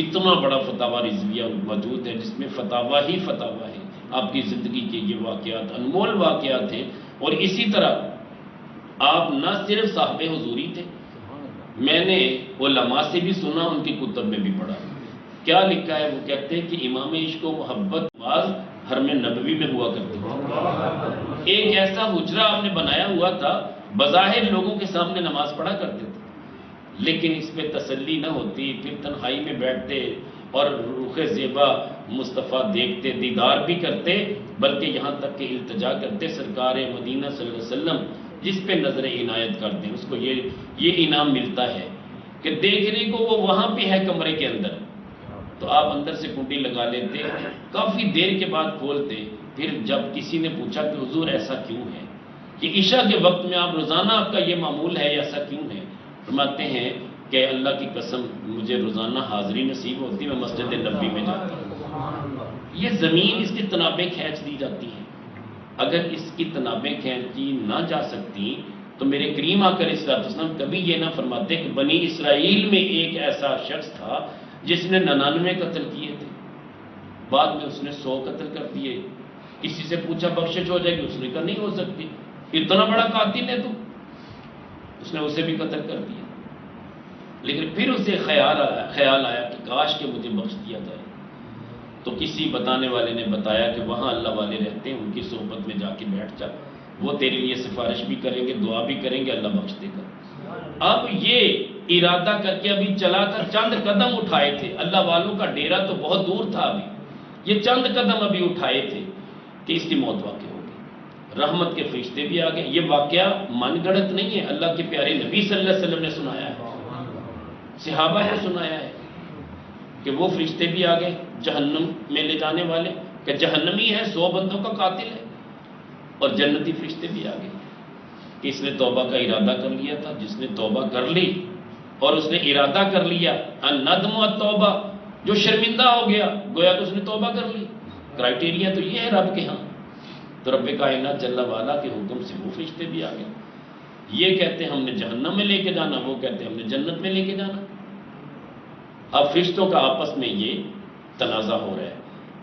اتنا بڑا فتاویٰ رضویہ موجود ہے جس میں فتاویٰ ہی فتاویٰ ہے، آپ کی زندگی کے یہ واقعات انمول واقعات ہیں۔ اور اسی طرح آپ نہ صرف صاحب حضوری تھے، میں نے علماء سے بھی سنا، ان کی کتب میں بھی پڑھا. کیا لکھا ہے؟ وہ کہتے ہیں کہ امام عشق و محبت بعض حرم نبوی میں ہوا کرتی تھی. ایک ایسا حجرہ آپ نے بنایا ہوا تھا، بظاہر لوگوں کے سامنے نماز پڑھا کرتے تھے، لیکن اس پہ تسلی نہ ہوتی. پھر تنہائی میں بیٹھتے اور رخ زیبا مصطفیٰ دیکھتے، دیدار بھی کرتے، بلکہ یہاں تک کہ التجا کرتے سرکار مدینہ صلی اللہ علیہ وسلم جس پہ نظر عنایت کرتے ہیں اس کو یہ انعام ملتا ہے کہ دیکھنے کو وہ وہاں پہ ہے کمرے کے اندر. تو آپ اندر سے کنڈی لگا لیتے، کافی دیر کے بعد کھولتے. پھر جب کسی نے پوچھا کہ حضور ایسا کیوں ہے کہ عشاء کے وقت میں آپ روزانہ آپ کا یہ معمول ہے، ایسا کیوں ہے؟ فرماتے ہیں کہ اللہ کی قسم مجھے روزانہ حاضری نصیب ہوتی، میں مسجد نبوی میں جاتا ہوں. یہ زمین اس کی تنابیں کھینچ دی جاتی ہیں. اگر اس کی تنابیں کھینچی نہ جا سکتی تو میرے کریم آقا علیہ السلام کبھی یہ نہ فرماتے کہ بنی اسرائیل میں ایک ایسا شخص تھا جس نے 99 قتل کیے تھے، بعد میں اس نے 100 قتل کر دیے. کسی سے پوچھا بخشش ہو جائے گی، اس نے کہا نہیں ہو سکتی، اتنا بڑا قاتل ہے تو اس نے اسے بھی قتل کر دیا. لیکن پھر اسے خیال آیا کہ کاش کہ مجھے بخش دیا جائے. تو کسی بتانے والے نے بتایا کہ وہاں اللہ والے رہتے ہیں، ان کی صحبت میں جا کے بیٹھ جا، وہ تیرے لیے سفارش بھی کریں گے، دعا بھی کریں گے، اللہ بخش دے گا. اب یہ ارادہ کر کے ابھی چلا کر چند قدم اٹھائے تھے، اللہ والوں کا ڈیرا تو بہت دور تھا، ابھی یہ چند قدم ابھی اٹھائے تھے کہ اس کی موت واقع ہو گئی. رحمت کے فرشتے بھی آ گئے. یہ واقعہ من گڑت نہیں ہے، اللہ کے پیارے نبی صلی اللہ علیہ وسلم نے سنایا ہے، صحابہ نے سنایا ہے کہ وہ فرشتے بھی آ گئے جہنم میں لے جانے والے، کہ جہنمی ہے 100 بندوں کا قاتل ہے. اور جنتی فرشتے بھی آ گئے کہ اس نے توبہ کا ارادہ کر لیا تھا. جس نے توبہ کر لی اور اس نے ارادہ کر لیا الندم والتوبہ، جو شرمندہ ہو گیا گویا کہ اس نے توبہ کر لی. کرائٹیریا تو یہ ہے رب کے ہاں. تو رب کائنات جل والا کے حکم سے وہ فرشتے بھی آ گئے. یہ کہتے ہیں ہم نے جہنم میں لے کے جانا، وہ کہتے ہیں ہم نے جنت میں لے کے جانا. اب فرشتوں کا آپس میں یہ تنازع ہو رہا ہے.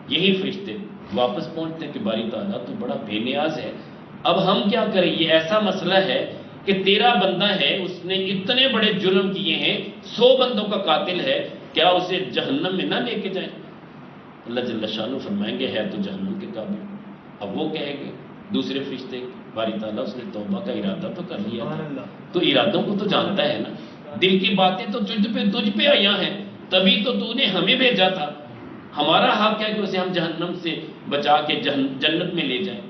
یہی فرشتے واپس پہنچتے ہیں کہ باری تعالیٰ تو بڑا بے نیاز ہے، اب ہم کیا کریں؟ یہ ایسا مسئلہ ہے کہ تیرا بندہ ہے، اس نے اتنے بڑے جرم کیے ہیں، 100 بندوں کا قاتل ہے، کیا اسے جہنم میں نہ لے کے جائیں؟ اللہ جل شانہ فرمائیں گے ہے تو جہنم کے قابل. اب وہ کہیں گے دوسرے فرشتے باری تعالیٰ اس نے توبہ کا ارادہ تو کر لیا تھا، تو ارادوں کو تو جانتا ہے نا، دل کی باتیں تو تجھ پہ آیا ہیں، تبھی تو تو نے ہمیں بھیجا تھا. ہمارا حق ہے کہ اسے ہم جہنم سے بچا کے جنت میں لے جائیں.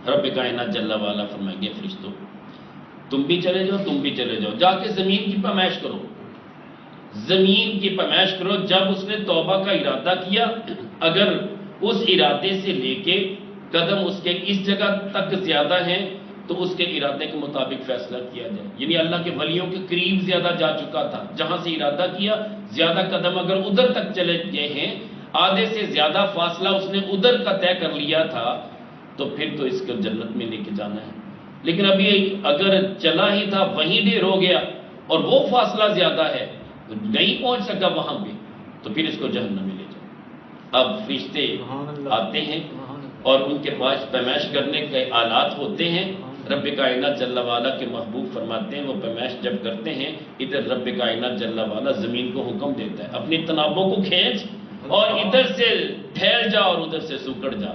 رب کائنات جل والا فرمائیں گے فرشتوں تم بھی چلے جاؤ، تم بھی چلے جاؤ، جا کے زمین کی پیمائش کرو، زمین کی پیمائش کرو. جب اس نے توبہ کا ارادہ کیا، اگر اس ارادے سے لے کے قدم اس کے اس جگہ تک زیادہ ہیں تو اس کے ارادے کے مطابق فیصلہ کیا جائے. یعنی اللہ کے ولیوں کے قریب زیادہ جا چکا تھا، جہاں سے ارادہ کیا زیادہ قدم اگر ادھر تک چلے گئے ہیں، آدھے سے زیادہ فاصلہ اس نے ادھر کا طے کر لیا تھا، تو پھر تو اس کو جنت میں لے کے جانا ہے. لیکن ابھی اگر چلا ہی تھا وہیں ڈیر ہو گیا اور وہ فاصلہ زیادہ ہے، نہیں پہنچ سکا وہاں پہ، تو پھر اس کو جہنم میں لے جاؤ. اب فرشتے آتے ہیں اور ان کے پاس پیمائش کرنے کے آلات ہوتے ہیں. رب کائنات جل والا کے محبوب فرماتے ہیں وہ پیمائش جب کرتے ہیں، ادھر رب کائنات جل والا زمین کو حکم دیتا ہے اپنی تنابوں کو کھینچ اور ادھر سے پھیل جا اور ادھر سے سکڑ جا.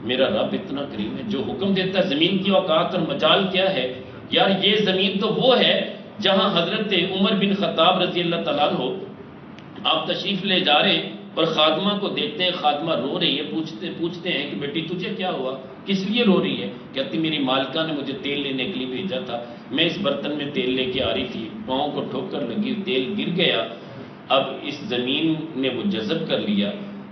میرا رب اتنا کریم ہے، جو حکم دیتا ہے. زمین کی اوقات اور مجال کیا ہے یار؟ یہ زمین تو وہ ہے جہاں حضرت عمر بن خطاب رضی اللہ تعالیٰ عنہ آپ تشریف لے جا رہے اور خادمہ کو دیکھتے ہیں، خادمہ رو رہی ہے. پوچھتے ہیں کہ بیٹی تجھے کیا ہوا، کس لیے رو رہی ہے؟ کہتی میری مالکہ نے مجھے تیل لینے کے لیے بھیجا تھا، میں اس برتن میں تیل لے کے آ رہی تھی، پاؤں کو ٹھوکر لگی، تیل گر گیا، اب اس زمین نے وہ جذب کر لیا،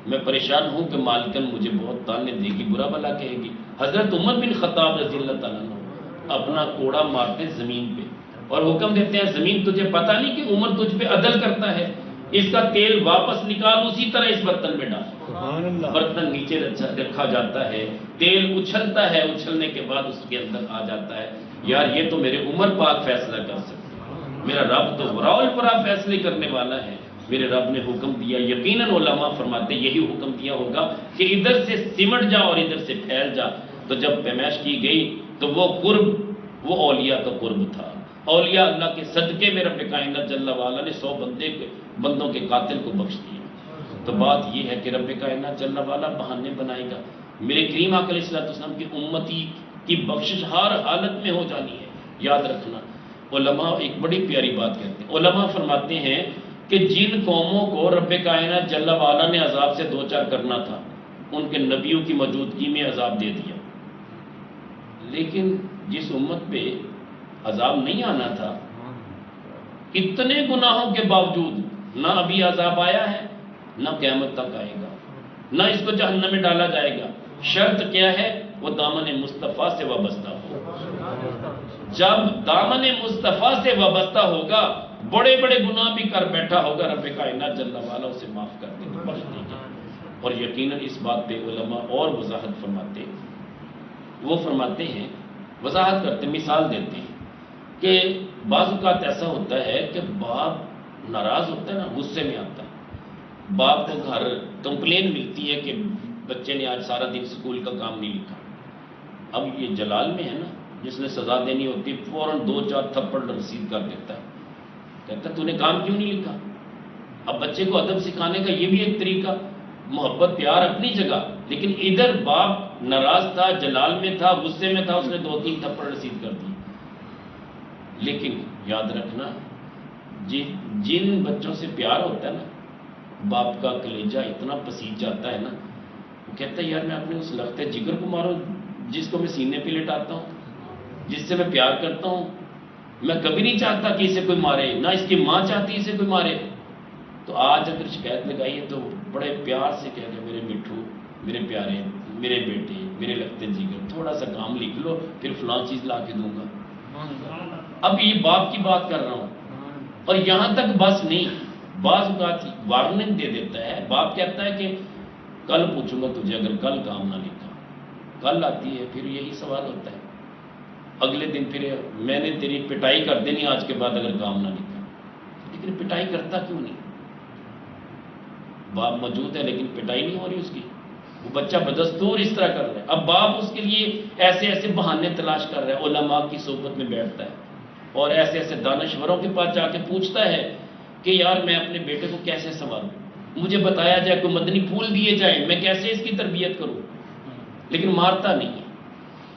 میں پریشان ہوں کہ مالکن مجھے بہت تانے دے گی، برا بھلا کہے گی. حضرت عمر بن خطاب رضی اللہ تعالیٰ عنہ اپنا کوڑا مارتے زمین پہ اور حکم دیتے ہیں زمین تجھے پتہ نہیں کہ عمر تجھ پہ عدل کرتا ہے، اس کا تیل واپس نکال، اسی طرح اس برتن میں ڈال. برتن نیچے رکھا جاتا ہے، تیل اچھلتا ہے، اچھلنے کے بعد اس کے اندر آ جاتا ہے. یار یہ تو میرے عمر پاک فیصلہ کر سکتے ہیں، میرا رب تو وراء البراء فیصلے کرنے والا ہے. میرے رب نے حکم دیا، یقیناً علماء فرماتے یہی حکم دیا ہوگا کہ ادھر سے سمٹ جا اور ادھر سے پھیل جا. تو جب پیمائش کی گئی تو وہ قرب، وہ اولیاء کا قرب تھا، اولیاء اللہ کے صدقے میں رب کائنات جل وعلا نے 100 بندوں کے قاتل کو بخش دیا۔ تو بات یہ ہے کہ رب کائنات جل وعلا بہانے بنائے گا۔ میرے کریم آقا علیہ السلام کی امتی کی بخشش ہر حالت میں ہو جانی ہے، یاد رکھنا۔ علماء ایک بڑی پیاری بات کہتے ہیں، علماء فرماتے ہیں کہ جن قوموں کو رب کائنات جل وعلا نے عذاب سے دوچار کرنا تھا، ان کے نبیوں کی موجودگی میں عذاب دے دیا، لیکن جس امت پہ عذاب نہیں آنا تھا، اتنے گناہوں کے باوجود نہ ابھی عذاب آیا ہے نہ قیامت تک آئے گا، نہ اس کو جہنم میں ڈالا جائے گا۔ شرط کیا ہے؟ وہ دامن مصطفیٰ سے وابستہ ہو۔ جب دامن مصطفیٰ سے وابستہ ہوگا، بڑے بڑے گناہ بھی کر بیٹھا ہوگا، رب کائنات جل وعلا اسے معاف کر دیں گے، بخش دیں گے۔ اور یقیناً اس بات پہ علماء اور وضاحت فرماتے ہیں، وہ فرماتے ہیں، وضاحت کرتے ہیں، مثال دیتے ہیں کہ بعض اوقات ایسا ہوتا ہے کہ باپ ناراض ہوتا ہے نا، غصے میں آتا ہے، باپ کو گھر کمپلین ملتی ہے کہ بچے نے آج سارا دن اسکول کا کام نہیں لکھا۔ اب یہ جلال میں ہے نا، جس نے سزا دینی ہوتی فوراً 2-4 تھپڑ رسید کر دیتا ہے، کہتا ہے تو نے کام کیوں نہیں لکھا؟ اب بچے کو ادب سکھانے کا یہ بھی ایک طریقہ، محبت پیار اپنی جگہ، لیکن ادھر باپ ناراض تھا، جلال میں تھا، غصے میں تھا، اس نے 2-3 تھپڑ رسید کر دی۔ لیکن یاد رکھنا، جن بچوں سے پیار ہوتا ہے نا، باپ کا کلیجہ اتنا پسیج جاتا ہے نا، وہ کہتا ہے یار میں اپنے اس لختے جگر کو ماروں جس کو میں سینے پہ لٹاتا ہوں، جس سے میں پیار کرتا ہوں۔ میں کبھی نہیں چاہتا کہ اسے کوئی مارے، نہ اس کی ماں چاہتی اسے کوئی مارے۔ تو آج اگر شکایت لگائی ہے تو بڑے پیار سے کہہ رہے میرے مٹھو، میرے پیارے، میرے بیٹے، میرے لختے جگر، تھوڑا سا کام لکھ لو پھر فلاں چیز لا کے دوں گا۔ اب یہ باپ کی بات کر رہا ہوں، اور یہاں تک بس نہیں، بعض اوقات وارننگ دے دیتا ہے، باپ کہتا ہے کہ کل پوچھوں گا تجھے اگر کل کام نہ لکھا۔ کل آتی ہے پھر یہی سوال ہوتا ہے، اگلے دن پھر میں نے تیری پٹائی کر دینی آج کے بعد اگر کام نہ لکھا۔ لیکن پٹائی کرتا کیوں نہیں؟ باپ موجود ہے لیکن پٹائی نہیں ہو رہی اس کی، وہ بچہ بدستور اس طرح کر رہا ہے۔ اب باپ اس کے لیے ایسے ایسے بہانے تلاش کر رہا ہے، علماء کی صحبت میں بیٹھتا ہے اور ایسے ایسے دانشوروں کے پاس جا کے پوچھتا ہے کہ یار میں اپنے بیٹے کو کیسے سنبھالوں، مجھے بتایا جائے، کوئی مدنی پھول دیے جائیں، میں کیسے اس کی تربیت کروں۔ لیکن مارتا نہیں ہے۔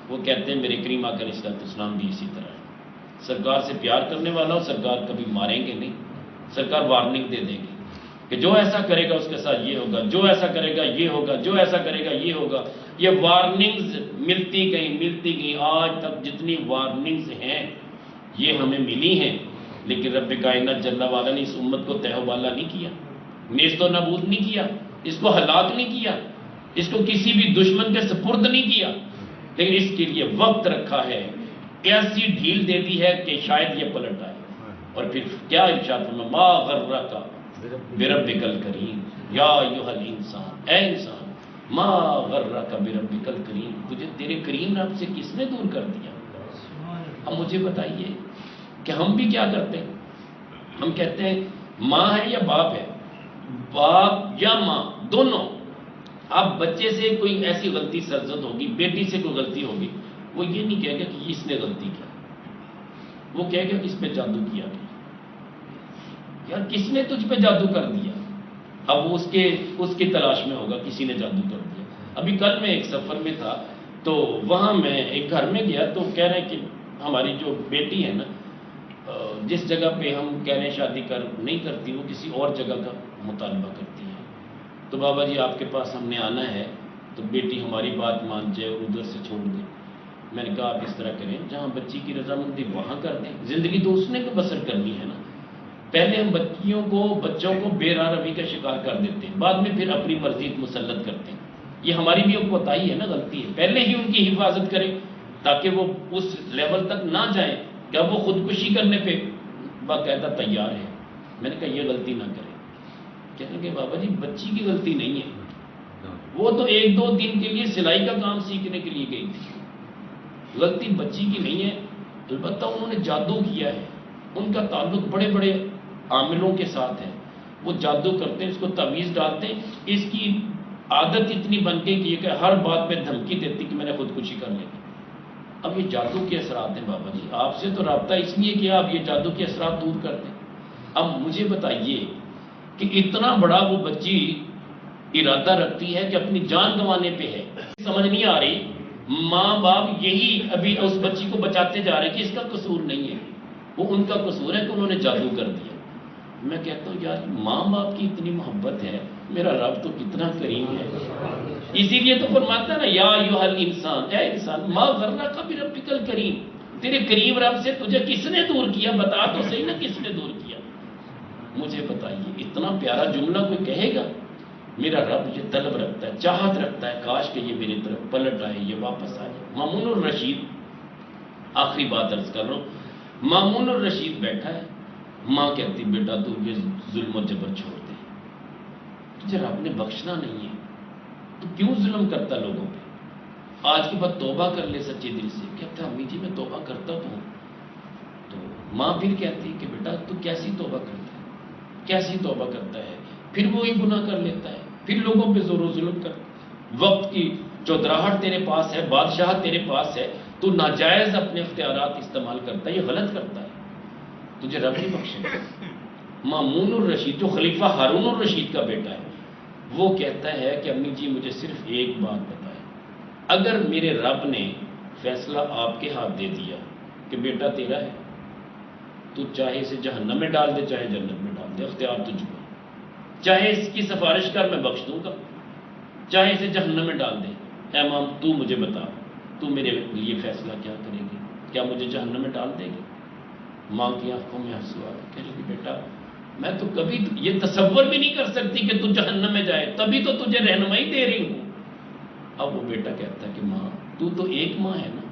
وہ کہتے ہیں میرے کریم آقا علیہ السلام بھی اسی طرح ہے، سرکار سے پیار کرنے والا ہو، سرکار کبھی ماریں گے نہیں، سرکار وارننگ دے دیں گے کہ جو ایسا کرے گا اس کے ساتھ یہ ہوگا، جو ایسا کرے گا یہ ہوگا، جو ایسا کرے گا یہ ہوگا۔ یہ وارننگز ملتی گئیں، آج تک جتنی وارننگز ہیں یہ ہمیں ملی ہیں، لیکن رب کائنات جل وعلا نے اس امت کو تہہ و بالا نہیں کیا، نیست و نابود نہیں کیا، اس کو ہلاک نہیں کیا، اس کو کسی بھی دشمن کے سپرد نہیں کیا، لیکن اس کے لیے وقت رکھا ہے، ایسی ڈھیل دے دی ہے کہ شاید یہ پلٹ آئے۔ اور پھر کیا ارشاد فرمایا، ما غرک بربک الکریم یا ایھا الانسان، اے انسان، ما غرک بربک الکریم، تجھے تیرے کریم رب سے کس نے دور کر دیا؟ اب مجھے بتائیے کہ ہم بھی کیا کرتے ہیں؟ ہم کہتے ہیں ماں ہے یا باپ ہے، باپ یا ماں دونوں۔ اب بچے سے کوئی ایسی غلطی سرزد ہوگی، بیٹی سے کوئی غلطی ہوگی، وہ یہ نہیں کہے گا کہ اس نے غلطی کی، وہ کہے گا کہ اس پہ جادو کیا گیا، یار کس نے تجھ پہ جادو کر دیا؟ اب وہ اس کی تلاش میں ہوگا کسی نے جادو کر دیا۔ ابھی کل میں ایک سفر میں تھا تو وہاں میں ایک گھر میں گیا تو کہہ رہے کہ ہماری جو بیٹی ہے نا، جس جگہ پہ ہم کہہ رہے ہیں شادی نہیں کرتی، وہ کسی اور جگہ کا مطالبہ کرتی ہے، تو بابا جی آپ کے پاس ہم نے آنا ہے تو بیٹی ہماری بات مان جائے اور ادھر سے چھوڑ دے۔ میں نے کہا آپ اس طرح کریں، جہاں بچی کی رضامندی وہاں کر دیں، زندگی تو اس نے کو بسر کرنی ہے نا۔ پہلے ہم بچوں کو بے راہ روی کا شکار کر دیتے ہیں، بعد میں پھر اپنی مرضی مسلط کرتے ہیں۔ یہ ہماری بھی ایک کوتاہی ہے نا، غلطی ہے، پہلے ہی ان کی حفاظت کریں تاکہ وہ اس لیول تک نہ جائیں کہ اب وہ خودکشی کرنے پہ باقاعدہ تیار ہے۔ میں نے کہا یہ غلطی نہ کریں۔ کہنے کہ بابا جی بچی کی غلطی نہیں ہے، وہ تو 1-2 دن کے لیے سلائی کا کام سیکھنے کے لیے گئی تھی، غلطی بچی کی نہیں ہے، البتہ انہوں نے جادو کیا ہے، ان کا تعلق بڑے بڑے عاملوں کے ساتھ ہے، وہ جادو کرتے ہیں، اس کو تعویذ ڈالتے ہیں، اس کی عادت اتنی بن گئی کہ ہر بات پہ دھمکی دیتی کہ میں نے خودکشی کر لی۔ اب یہ جادو کے اثرات ہیں بابا جی، آپ سے تو رابطہ اس لیے کہ آپ یہ جادو کے اثرات دور کر دیں۔ اب مجھے بتائیے کہ اتنا بڑا وہ بچی ارادہ رکھتی ہے کہ اپنی جان گنوانے پہ ہے، سمجھ نہیں آ رہی، ماں باپ یہی ابھی اس بچی کو بچاتے جا رہے کہ اس کا قصور نہیں ہے، وہ ان کا قصور ہے کہ انہوں نے جادو کر دیا۔ میں کہتا ہوں یار ماں باپ کی اتنی محبت ہے، میرا رب تو کتنا کریم ہے، اسی لیے تو فرماتا ہے نا یا ایھا الانسان، اے انسان ما غرک بربک الکریم، تیرے کریم رب سے تجھے کس نے دور کیا، بتا تو صحیح نا کس نے دور کیا، مجھے بتائیے اتنا پیارا جملہ کوئی کہے گا؟ میرا رب یہ طلب رکھتا ہے، چاہت رکھتا ہے کاش کہ یہ میری طرف پلٹ آئے، یہ واپس آ جائے۔ مامون الرشید، آخری بات عرض کر رہا ہوں، مامون الرشید بیٹھا ہے، ماں کہتی بیٹا تو یہ ظلم و جبر چھوڑ دے، تجھے رب نے بخشنا نہیں ہے، تو کیوں ظلم کرتا لوگوں پہ، آج کے بعد توبہ کر لے سچے دل سے۔ کہتا ہے امی جی میں توبہ کرتا تو ہوں۔ تو ماں پھر کہتی کہ بیٹا تو کیسی توبہ کرتا ہے، کیسی توبہ کرتا ہے، پھر وہی گناہ کر لیتا ہے، پھر لوگوں پہ زور و ظلم کر، وقت کی چودراہٹ تیرے پاس ہے، بادشاہ تیرے پاس ہے، تو ناجائز اپنے اختیارات استعمال کرتا ہے، یہ غلط کرتا ہے، تجھے رب نہیں بخشے گا۔ مامون الرشید جو خلیفہ ہارون الرشید کا بیٹا ہے، وہ کہتا ہے کہ امی جی مجھے صرف ایک بات بتائیں، اگر میرے رب نے فیصلہ آپ کے ہاتھ دے دیا کہ بیٹا تیرا ہے، تو چاہے اسے جہنم میں ڈال دے چاہے جنت میں ڈال دے، اختیار تجھ کو، چاہے اس کی سفارش کر میں بخش دوں گا، چاہے اسے جہنم میں ڈال دے، اے ماں تو مجھے بتا تو میرے لیے فیصلہ کیا کرے گی، کیا مجھے جہنم میں ڈال دے گی؟ ماں کی آنکھوں میں آنسو آ گئے، کہنے لگی بیٹا میں تو کبھی یہ تصور بھی نہیں کر سکتی کہ تو جہنم میں جائے، تبھی تو تجھے رہنمائی دے رہی ہوں۔ اب وہ بیٹا کہتا ہے کہ ماں تو ایک ماں ہے نا،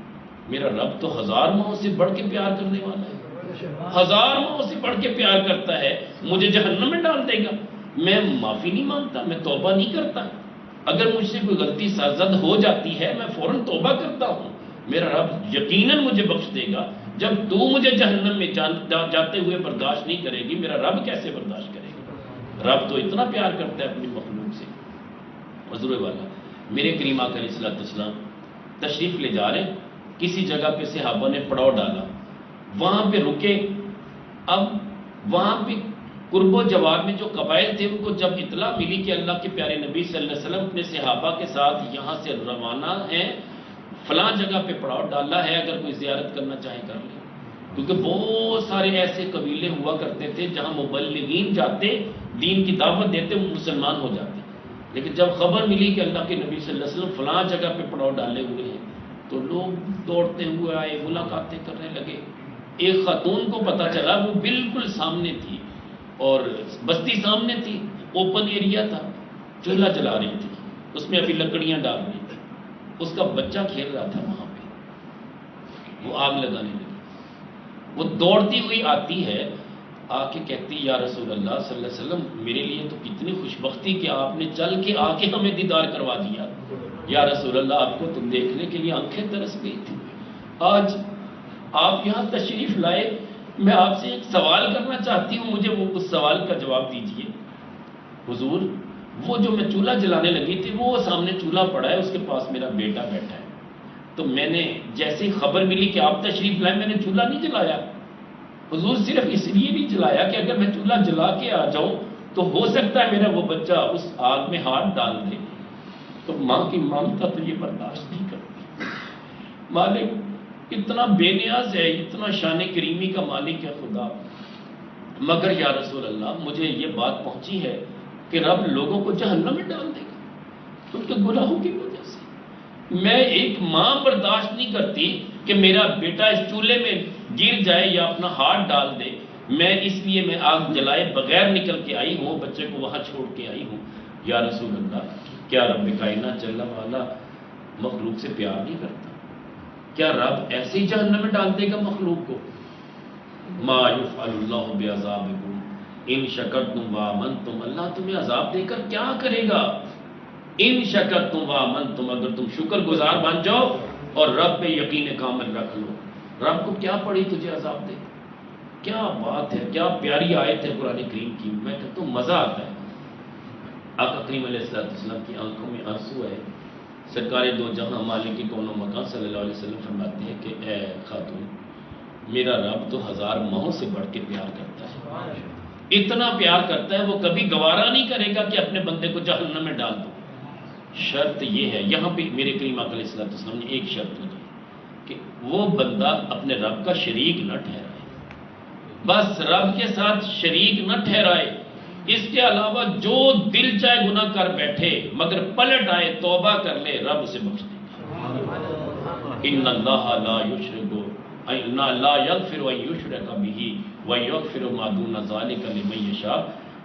میرا رب تو 1000 ماؤں سے بڑھ کے پیار کرنے والا ہے، 1000 ماؤں سے بڑھ کے پیار کرتا ہے، مجھے جہنم میں ڈال دے گا؟ میں معافی نہیں مانگتا، میں توبہ نہیں کرتا، اگر مجھ سے کوئی غلطی سرزد ہو جاتی ہے میں فوراً توبہ کرتا ہوں، میرا رب یقیناً مجھے بخش دے گا۔ جب تو مجھے جہنم میں جاتے ہوئے برداشت نہیں کرے گی، میرا رب کیسے برداشت کرے گا؟ رب تو اتنا پیار کرتا ہے اپنی مخلوق سے۔ حضور والا میرے کریم آقا علیہ الصلوۃ والسلام تشریف لے جا رہے ہیں، کسی جگہ پہ صحابہ نے پڑاؤ ڈالا، وہاں پہ رکے، اب وہاں پہ قرب و جوار میں جو قبائل تھے ان کو جب اطلاع ملی کہ اللہ کے پیارے نبی صلی اللہ علیہ وسلم اپنے صحابہ کے ساتھ یہاں سے روانہ ہیں، فلاں جگہ پہ پڑاؤ ڈالا ہے، اگر کوئی زیارت کرنا چاہے کر لے، کیونکہ بہت سارے ایسے قبیلے ہوا کرتے تھے جہاں مبلغین جاتے، دین کی دعوت دیتے، وہ مسلمان ہو جاتے، لیکن جب خبر ملی کہ اللہ کے نبی صلی اللہ علیہ وسلم فلاں جگہ پہ پڑاؤ ڈالے ہوئے ہیں تو لوگ دوڑتے ہوئے آئے، ملاقاتیں کرنے لگے۔ ایک خاتون کو پتہ چلا، وہ بالکل سامنے تھی اور بستی سامنے تھی، اوپن ایریا تھا، چولہا جلا رہی تھی، اس میں ابھی لکڑیاں ڈال رہی تھی، اس کا بچہ کھیل رہا تھا وہاں پہ، وہ آگ لگانے لگی، وہ دوڑتی ہوئی آتی ہے، آ کے کہتی یا رسول اللہ صلی اللہ علیہ وسلم میرے لیے تو کتنی خوش بختی کہ آپ نے چل کے آ کے ہمیں دیدار کروا دیا، یا رسول اللہ آپ کو تم دیکھنے کے لیے آنکھیں ترس گئی تھی، آج آپ یہاں تشریف لائے، میں آپ سے ایک سوال کرنا چاہتی ہوں، مجھے وہ اس سوال کا جواب دیجئے۔ حضور وہ جو میں چولہا جلانے لگی تھی وہ سامنے چولہا پڑا ہے، اس کے پاس میرا بیٹا بیٹھا ہے، تو میں نے جیسے ہی خبر ملی کہ آپ تشریف لائے میں نے چولہا نہیں جلایا، حضور صرف اس لیے نہیں جلایا کہ اگر میں چولہا جلا کے آ جاؤں تو ہو سکتا ہے میرا وہ بچہ اس آگ میں ہاتھ ڈال دے، تو ماں کی ممتا تو یہ برداشت نہیں کرتی، مالک اتنا بے نیاز ہے، اتنا شان کریمی کا مالک ہے خدا، مگر یا رسول اللہ مجھے یہ بات پہنچی ہے کہ رب لوگوں کو جہنم میں ڈال دے گا ان کے گناہوں کی وجہ سے، میں ایک ماں برداشت نہیں کرتی کہ میرا بیٹا اس چولہے میں گر جائے یا اپنا ہاتھ ڈال دے، میں اس لیے میں آگ جلائے بغیر نکل کے آئی ہوں، بچے کو وہاں چھوڑ کے آئی ہوں، یا رسول اللہ کیا رب کائنات جل والا مخلوق سے پیار نہیں کرتا؟ کیا رب ایسے ہی جہنم میں ڈال دے گا مخلوق کو؟ ما یفعل اللہ بعذابکم ان شکرتم وآمنتم، اللہ تمہیں عذاب دے کر کیا کرے گا؟ ان شکرتم وآمنتم، اگر تم شکر گزار بن جاؤ اور رب پہ یقین کامل رکھ لو، رب کو کیا پڑی تجھے عذاب دے؟ کیا بات ہے، کیا پیاری آیت ہے قرآن کریم کی، میں کہتا ہوں مزہ آتا ہے۔ آقا کریم علیہ السلام کی آنکھوں میں آنسو ہے، سرکار دو جہاں مالک کون و مکان صلی اللہ علیہ وسلم فرماتے ہیں کہ اے خاتون، میرا رب تو 1000 ماہوں سے بڑھ کے پیار کرتا ہے، اتنا پیار کرتا ہے وہ کبھی گوارا نہیں کرے گا کہ اپنے بندے کو جہنم میں ڈال دو۔ شرط یہ ہے، یہاں پہ میرے کریم آقا علیہ السلام نے ایک شرط لگی کہ وہ بندہ اپنے رب کا شریک نہ ٹھہرائے، بس رب کے ساتھ شریک نہ ٹھہرائے، اس کے علاوہ جو دل چاہے گناہ کر بیٹھے مگر پلٹ آئے توبہ کر لے، رب اسے بخش دے گا۔ ان اللہ لا یغفر ان یشرک بہ ویغفر ما دون ذلک لمن یشاء،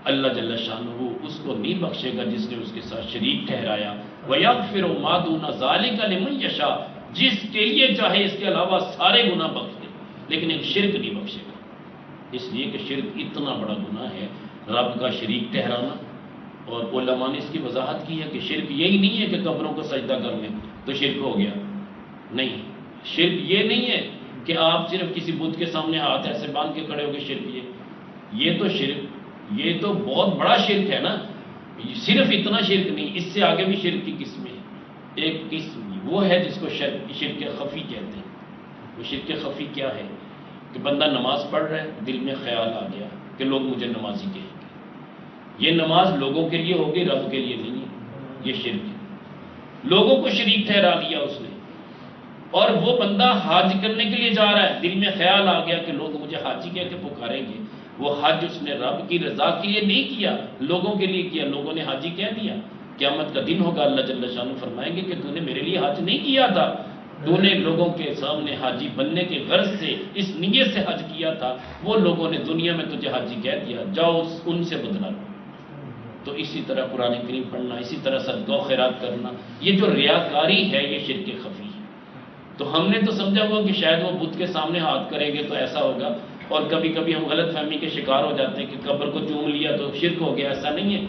اللہ جل شانہ اس کو نہیں بخشے گا جس نے اس کے ساتھ شریک ٹھہرایا، ویغفر ما دون ذلک لمن یشاء، جس کے لیے چاہے اس کے علاوہ سارے گناہ بخش دے، لیکن ایک شرک نہیں بخشے گا، اس لیے کہ شرک اتنا بڑا گناہ ہے، رب کا شریک ٹھہرانا۔ اور علماء نے اس کی وضاحت کی ہے کہ شرک یہی نہیں ہے کہ قبروں کو سجدہ کر لیں تو شرک ہو گیا، نہیں، شرک یہ نہیں ہے کہ آپ صرف کسی بت کے سامنے ہاتھ ایسے باندھ کے کھڑے ہو گے، شرک یہ تو شرک، یہ تو بہت بڑا شرک ہے نا، صرف اتنا شرک نہیں، اس سے آگے بھی شرک کی قسمیں ہیں۔ ایک قسم وہ ہے جس کو شرک خفی کہتے ہیں۔ وہ شرک خفی کیا ہے کہ بندہ نماز پڑھ رہا ہے، دل میں خیال آ گیا کہ لوگ مجھے نمازی کہیں گے، یہ نماز لوگوں کے لیے ہوگی، رب کے لیے نہیں ہے، یہ شرک ہے، لوگوں کو شریک ٹھہرا لیا اس نے۔ اور وہ بندہ حج کرنے کے لیے جا رہا ہے، دل میں خیال آ گیا کہ لوگ مجھے حاجی کہہ کے پکاریں گے، وہ حج اس نے رب کی رضا کے لیے نہیں کیا، لوگوں کے لیے کیا، لوگوں نے حاجی کہہ دیا۔ قیامت کا دن ہوگا، اللہ جل شانہ فرمائیں گے کہ تو نے میرے لیے حج نہیں کیا تھا، تو نے لوگوں کے سامنے حاجی بننے کے غرض سے اس نیت سے حج کیا تھا، وہ لوگوں نے دنیا میں تجھے حاجی کہہ دیا، جاؤ ان سے بدلا لو۔ تو اسی طرح قرآن کریم پڑھنا، اسی طرح صدقہ و خیرات کرنا، یہ جو ریاکاری ہے یہ شرک خفی ہے۔ تو ہم نے تو سمجھا ہوا کہ شاید وہ بت کے سامنے ہاتھ کریں گے تو ایسا ہوگا، اور کبھی کبھی ہم غلط فہمی کے شکار ہو جاتے ہیں کہ قبر کو چوم لیا تو شرک ہو گیا، ایسا نہیں ہے۔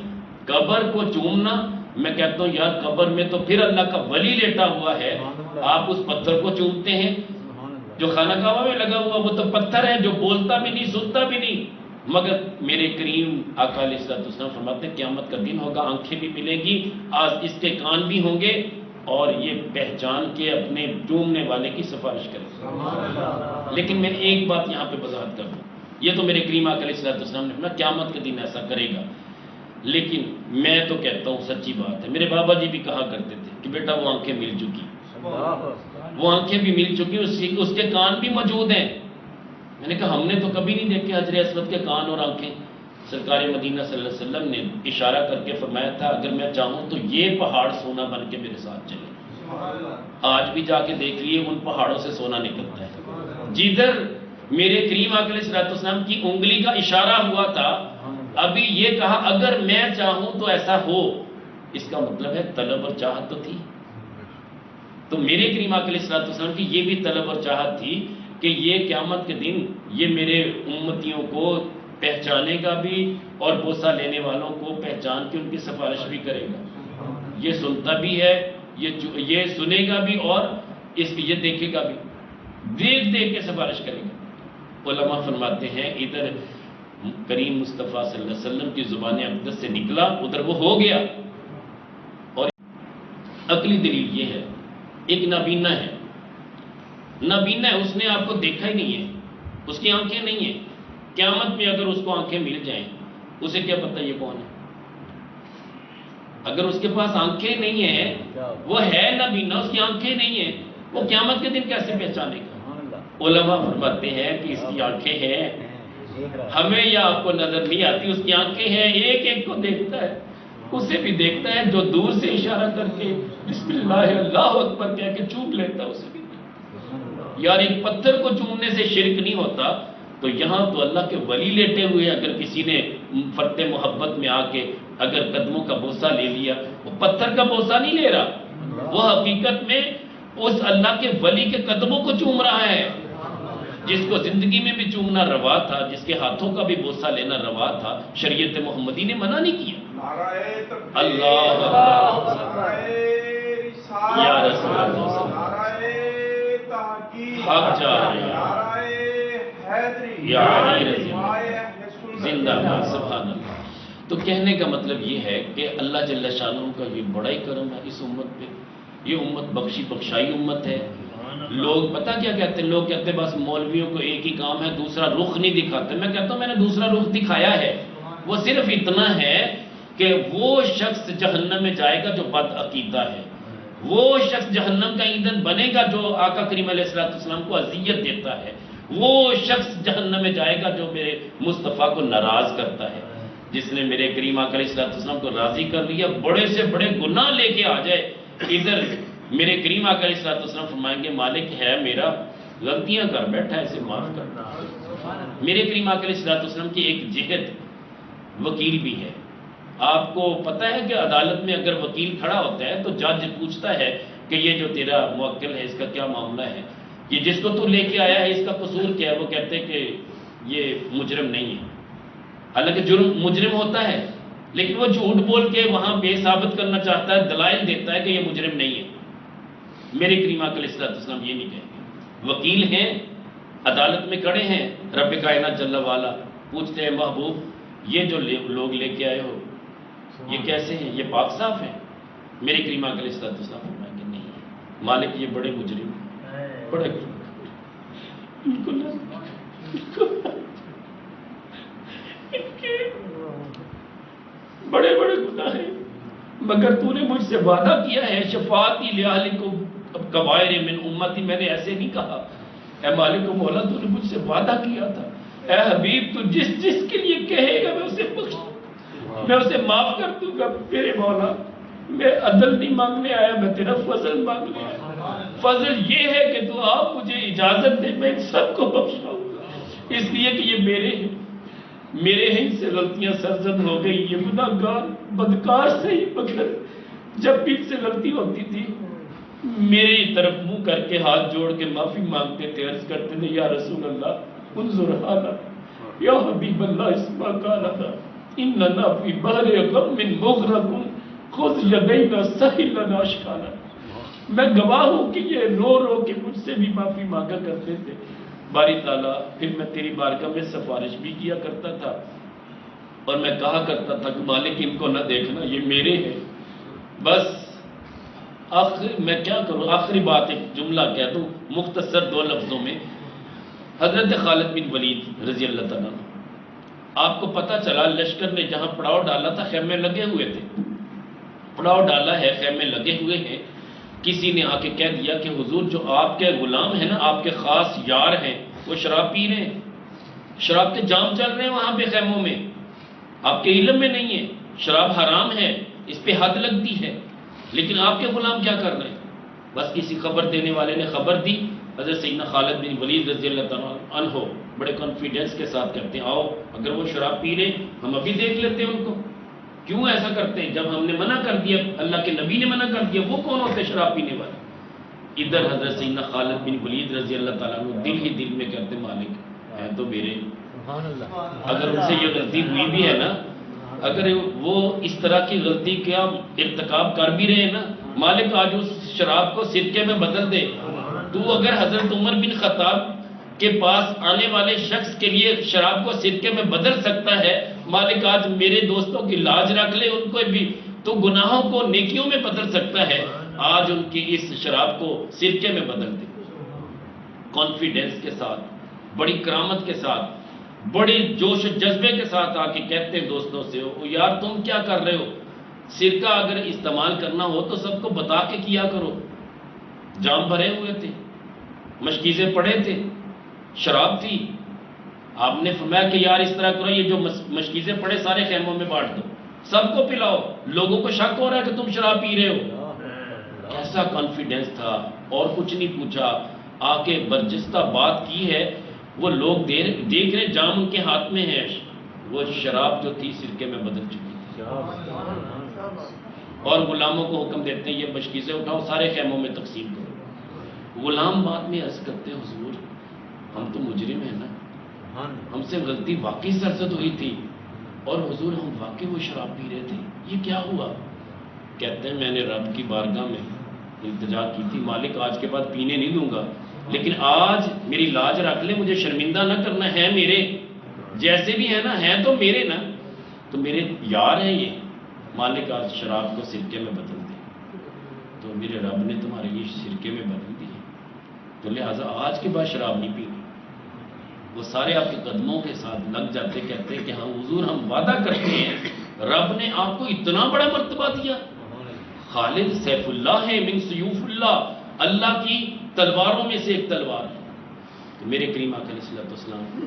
قبر کو چومنا، میں کہتا ہوں یار قبر میں تو پھر اللہ کا ولی لیٹا ہوا ہے، آپ اس پتھر کو چومتے ہیں جو خانہ کعبہ میں لگا ہوا، وہ تو پتھر ہے جو بولتا بھی نہیں، سنتا بھی نہیں، مگر میرے کریم آقا علیہ السلام فرماتے ہیں قیامت کا دن ہوگا، آنکھیں بھی ملیں گی، آج اس کے کان بھی ہوں گے، اور یہ پہچان کے اپنے چومنے والے کی سفارش کرے گا۔ لیکن میں ایک بات یہاں پہ وضاحت کر دوں، یہ تو میرے کریم آقا علیہ السلام نے فرمایا قیامت کے دن ایسا کرے گا، لیکن میں تو کہتا ہوں سچی بات ہے، میرے بابا جی بھی کہا کرتے تھے کہ بیٹا وہ آنکھیں مل چکی، وہ آنکھیں بھی مل چکی، اس کے کان بھی موجود ہیں۔ میں نے کہا ہم نے تو کبھی نہیں دیکھے حجر اسود کے کان اور آنکھیں۔ سرکار مدینہ صلی اللہ علیہ وسلم نے اشارہ کر کے فرمایا تھا اگر میں چاہوں تو یہ پہاڑ سونا بن کے میرے ساتھ چلے، آج بھی جا کے دیکھ لیے ان پہاڑوں سے سونا نکلتا ہے۔ جدھر میرے کریم آقا علیہ السلام کی انگلی کا اشارہ ہوا تھا، ابھی یہ کہا اگر میں چاہوں تو ایسا ہو، اس کا مطلب ہے طلب اور چاہت تو تھی۔ تو میرے کریم آقا علیہ السلام کی یہ بھی طلب اور چاہت تھی کہ یہ قیامت کے دن یہ میرے امتیوں کو پہچانے گا بھی، اور بوسہ لینے والوں کو پہچان کے ان کی سفارش بھی کرے گا، یہ سنتا بھی ہے، یہ سنے گا بھی، اور یہ دیکھے گا بھی، دیکھ دیکھ کے سفارش کرے گا۔ علماء فرماتے ہیں ادھر کریم مصطفیٰ صلی اللہ علیہ وسلم کی زبان اقدس سے نکلا، ادھر وہ ہو گیا۔ اور عقلی دلیل یہ ہے، ایک نابینا ہے، نابینا ہے، اس نے آپ کو دیکھا ہی نہیں ہے، اس کی آنکھیں نہیں ہیں، قیامت میں اگر اس کو آنکھیں مل جائیں اسے کیا پتہ یہ کون ہے؟ اگر اس کے پاس آنکھیں نہیں ہیں، وہ ہے نابینا، اس کی آنکھیں نہیں ہیں، وہ قیامت کے دن کیسے پہچانے گا؟ علماء فرماتے ہیں کہ اس کی آنکھیں ہیں، ہمیں یا آپ کو نظر نہیں آتی، اس کی آنکھیں ہیں، ایک ایک کو دیکھتا ہے، اسے بھی دیکھتا ہے، جو دور سے اشارہ کر کے بسم اللہ اللہ اکبر کہہ کے چوم لیتا ہے اسے بھی۔ یار ایک پتھر کو چومنے سے شرک نہیں ہوتا، تو یہاں تو اللہ کے ولی لیٹے ہوئے، اگر کسی نے فرط محبت میں آ کے اگر قدموں کا بوسہ لے لیا، وہ پتھر کا بوسہ نہیں لے رہا، وہ حقیقت میں اس اللہ کے ولی کے قدموں کو چوم رہا ہے، جس کو زندگی میں بھی چومنا روا تھا، جس کے ہاتھوں کا بھی بوسہ لینا روا تھا، شریعت محمدی نے منع نہیں کیا۔ اللہ یا رسول اللہ حق جا یا علی رضی اللہ زندہ باد، سبحان اللہ۔ تو کہنے کا مطلب یہ ہے کہ اللہ جل شانہ کا یہ بڑا ہی کرم ہے اس امت پہ یہ امت بخشی بخشائی امت ہے. لوگ پتہ کیا کہتے ہیں؟ لوگ کہتے ہیں بس مولویوں کو ایک ہی کام ہے، دوسرا رخ نہیں دکھاتے. میں کہتا ہوں میں نے دوسرا رخ دکھایا ہے. وہ صرف اتنا ہے کہ وہ شخص جہنم میں جائے گا جو بد عقیدہ ہے، وہ شخص جہنم کا ایندھن بنے گا جو آقا کریم علیہ السلام کو اذیت دیتا ہے، وہ شخص جہنم میں جائے گا جو میرے مصطفیٰ کو ناراض کرتا ہے. جس نے میرے کریم آقا علیہ السلام کو راضی کر لیا، بڑے سے بڑے گناہ لے کے آ جائے ادھر، میرے کریم آقا علیہ السلام فرمائیں گے مالک ہے میرا، غلطیاں کر بیٹھا ہے، اسے معاف کرنا. میرے کریم آقا علیہ السلام کی ایک جہت وکیل بھی ہے. آپ کو پتہ ہے کہ عدالت میں اگر وکیل کھڑا ہوتا ہے تو جج پوچھتا ہے کہ یہ جو تیرا موکل ہے اس کا کیا معاملہ ہے، یہ جس کو تو لے کے آیا ہے اس کا قصور کیا ہے؟ وہ کہتے ہیں کہ یہ مجرم نہیں ہے. حالانکہ جرم مجرم ہوتا ہے، لیکن وہ جھوٹ بول کے وہاں بے ثابت کرنا چاہتا ہے، دلائل دیتا ہے کہ یہ مجرم نہیں ہے. میرے کریم آقا علیہ السلام یہ نہیں کہیں گے. وکیل ہیں، عدالت میں کھڑے ہیں، رب کائنات جل والا پوچھتے ہیں محبوب یہ جو لوگ لے کے آئے ہو یہ کیسے ہیں، یہ پاک صاف ہیں؟ میرے کریم آقا علیہ السلام فرمائیں گے نہیں ہے مالک، یہ بڑے مجرم ہیں، بڑے بڑے بڑے گناہ ہیں، مگر تو نے مجھ سے وعدہ کیا ہے شفاعتی لأہلکم کبائر من امتی. میں نے ایسے نہیں کہا اے مالک و مولا، تو نے مجھ سے وعدہ کیا تھا اے حبیب تو جس جس کے لیے کہے گا میں اسے بخش دوں گا، میں اسے معاف کر دوں گا. میرے مولا میں عدل نہیں مانگنے آیا، میں تیرا فضل مانگنے آیا. فضل یہ ہے کہ تو آپ مجھے اجازت دے میں سب کو بخشاؤں گا، اس لیے کہ یہ میرے ہیں، میرے ہیں سے غلطیاں سرزد ہو گئی. یہ گناہگار بدکار سے ہی، مگر جب بھی سے غلطی ہوتی تھی میری طرف منہ کر کے ہاتھ جوڑ کے معافی مانگتے تھے، عرض کرتے تھے یا رسول اللہ انظر حالا، یا حبیب اللہ اسما قالنا اننا فی بحر غم مغرق خذ یدینا سہل لنا اشکالا. میں گواہ ہوں کہ یہ رو رو کے مجھ سے بھی معافی مانگا کرتے تھے. باری تعالیٰ پھر میں تیری بارگاہ میں سفارش بھی کیا کرتا تھا اور میں کہا کرتا تھا کہ مالک ان کو نہ دیکھنا، یہ میرے ہیں. بس میں کیا کروں، آخری بات ایک جملہ کہہ دوں مختصر 2 لفظوں میں. حضرت خالد بن ولید رضی اللہ تعالیٰ، آپ کو پتہ چلا لشکر نے جہاں پڑاؤ ڈالا تھا خیمے لگے ہوئے تھے، پڑاؤ ڈالا ہے خیمے لگے ہوئے ہیں. کسی نے آ کے کہہ دیا کہ حضور جو آپ کے غلام ہیں نا، آپ کے خاص یار ہیں، وہ شراب پی رہے ہیں، شراب کے جام چل رہے ہیں وہاں پہ خیموں میں، آپ کے علم میں نہیں ہے، شراب حرام ہے، اس پہ حد لگتی ہے، لیکن آپ کے غلام کیا کر رہے ہیں؟ بس کسی خبر دینے والے نے خبر دی. حضرت سیدنا خالد بن ولید رضی اللہ تعالیٰ عنہ بڑے کانفیڈنس کے ساتھ کہتے ہیں آؤ اگر وہ شراب پی رہے ہم ابھی دیکھ لیتے ہیں ان کو. کیوں ایسا کرتے ہیں؟ جب ہم نے منع کر دیا، اللہ کے نبی نے منع کر دیا، وہ کون ہوتے شراب پینے والے؟ ادھر حضرت سیدنا خالد بن ولید رضی اللہ تعالیٰ عنہ دل ہی دل میں کہتے مالک ہے تو میرے، اگر ان سے یہ غلطی ہوئی بھی ہے نا، اگر وہ اس طرح کی غلطی کا ارتکاب کر بھی رہے ہیں نا، مالک آج اس شراب کو سرکے میں بدل دے. تو اگر حضرت عمر بن خطاب کے پاس آنے والے شخص کے لیے شراب کو سرکے میں بدل سکتا ہے، مالک آج میرے دوستوں کی لاج رکھ لے، ان کو بھی تو گناہوں کو نیکیوں میں بدل سکتا ہے، آج ان کی اس شراب کو سرکے میں بدل دے. کانفیڈنس کے ساتھ، بڑی کرامت کے ساتھ، بڑے جوش و جذبے کے ساتھ آ کے کہتے ہیں دوستوں سے یار تم کیا کر رہے ہو، سرکہ اگر استعمال کرنا ہو تو سب کو بتا کے کیا کرو. جام بھرے ہوئے تھے، مشکیزیں پڑے تھے، شراب تھی، آپ نے فرمایا کہ یار اس طرح کرو یہ جو مشکیزیں پڑے سارے خیموں میں بانٹ دو، سب کو پلاؤ، لوگوں کو شک ہو رہا ہے کہ تم شراب پی رہے ہو. ایسا کانفیڈنس تھا اور کچھ نہیں پوچھا، آ کے برجستہ بات کی ہے. وہ لوگ دیکھ رہے جام ان کے ہاتھ میں ہے، وہ شراب جو تھی سرکے میں بدل چکی تھی، اور غلاموں کو حکم دیتے ہیں یہ مشکیزیں اٹھاؤ سارے خیموں میں تقسیم کرو. غلام بعد میں عرض کرتے حضور ہم تو مجرم ہیں نا، ہم سے غلطی واقعی سرزد ہوئی تھی اور حضور ہم واقعی وہ شراب پی رہے تھے، یہ کیا ہوا؟ کہتے ہیں میں نے رب کی بارگاہ میں التجا کی تھی مالک آج کے بعد پینے نہیں دوں گا، لیکن آج میری لاج رکھ لے، مجھے شرمندہ نہ کرنا، ہے میرے جیسے بھی ہے نا، ہیں تو میرے نا، تو میرے یار ہیں یہ، مالک آج شراب کو سرکے میں بدل دے. تو میرے رب نے تمہارے لیے سرکے میں بدل دی ہے، تو لہٰذا آج کے بعد شراب نہیں پینی۔ وہ سارے آپ کے قدموں کے ساتھ لگ جاتے، کہتے کہ ہاں حضور ہم وعدہ کرتے ہیں رب نے آپ کو اتنا بڑا مرتبہ دیا۔ خالد سیف اللہ ہے من سیوف اللہ، اللہ کی تلواروں میں سے ایک تلوار ہے۔ تو میرے کریم آقا علیہ السلام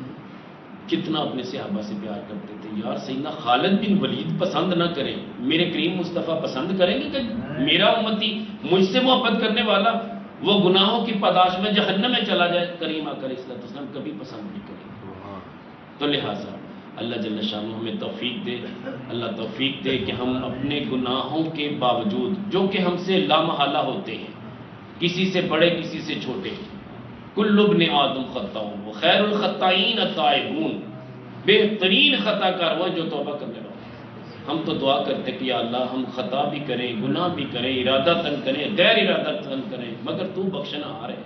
کتنا اپنے صحابہ سے پیار کرتے تھے۔ یار سیدنا خالد بن ولید پسند نہ کریں، میرے کریم مصطفیٰ پسند کریں گے کہ میرا امتی مجھ سے محبت کرنے والا وہ گناہوں کی پاداش میں جہنم میں چلا جائے؟ کریم آقا علیہ السلام کبھی پسند نہیں کریں گے۔ تو لہٰذا اللہ جل شانہ ہمیں توفیق دے، اللہ توفیق دے کہ ہم اپنے گناہوں کے باوجود جو کہ ہم سے لامحالہ ہوتے ہیں، کسی سے بڑے کسی سے چھوٹے، کل ابن آدم خطاؤں وخیر الخطائین التائبون، بہترین خطا کار وہ جو توبہ کرنے والے۔ ہم تو دعا کرتے کہ یا اللہ ہم خطا بھی کریں، گناہ بھی کریں، ارادہ تن کریں، غیر ارادہ تن کریں، مگر تو بخشنا آ رہے،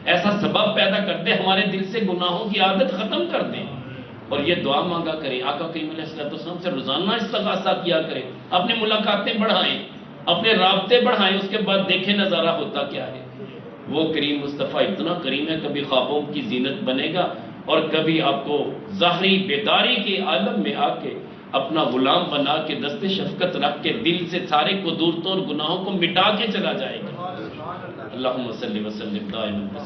ایسا سبب پیدا کر دے ہمارے دل سے گناہوں کی عادت ختم کر دیں۔ اور یہ دعا مانگا کریں، آقا کریم علیہ السلام سے روزانہ استغاثہ کیا کریں، اپنے ملاقاتیں بڑھائیں، اپنے رابطے بڑھائیں، اس کے بعد دیکھیں نظارہ ہوتا کیا ہے۔ وہ کریم مصطفیٰ اتنا کریم ہے، کبھی خوابوں کی زینت بنے گا اور کبھی آپ کو ظاہری بیداری کے عالم میں آ کے اپنا غلام بنا کے دست شفقت رکھ کے دل سے سارے قدورتوں اور گناہوں کو مٹا کے چلا جائے گا۔ اللہم صلی وسلم دائما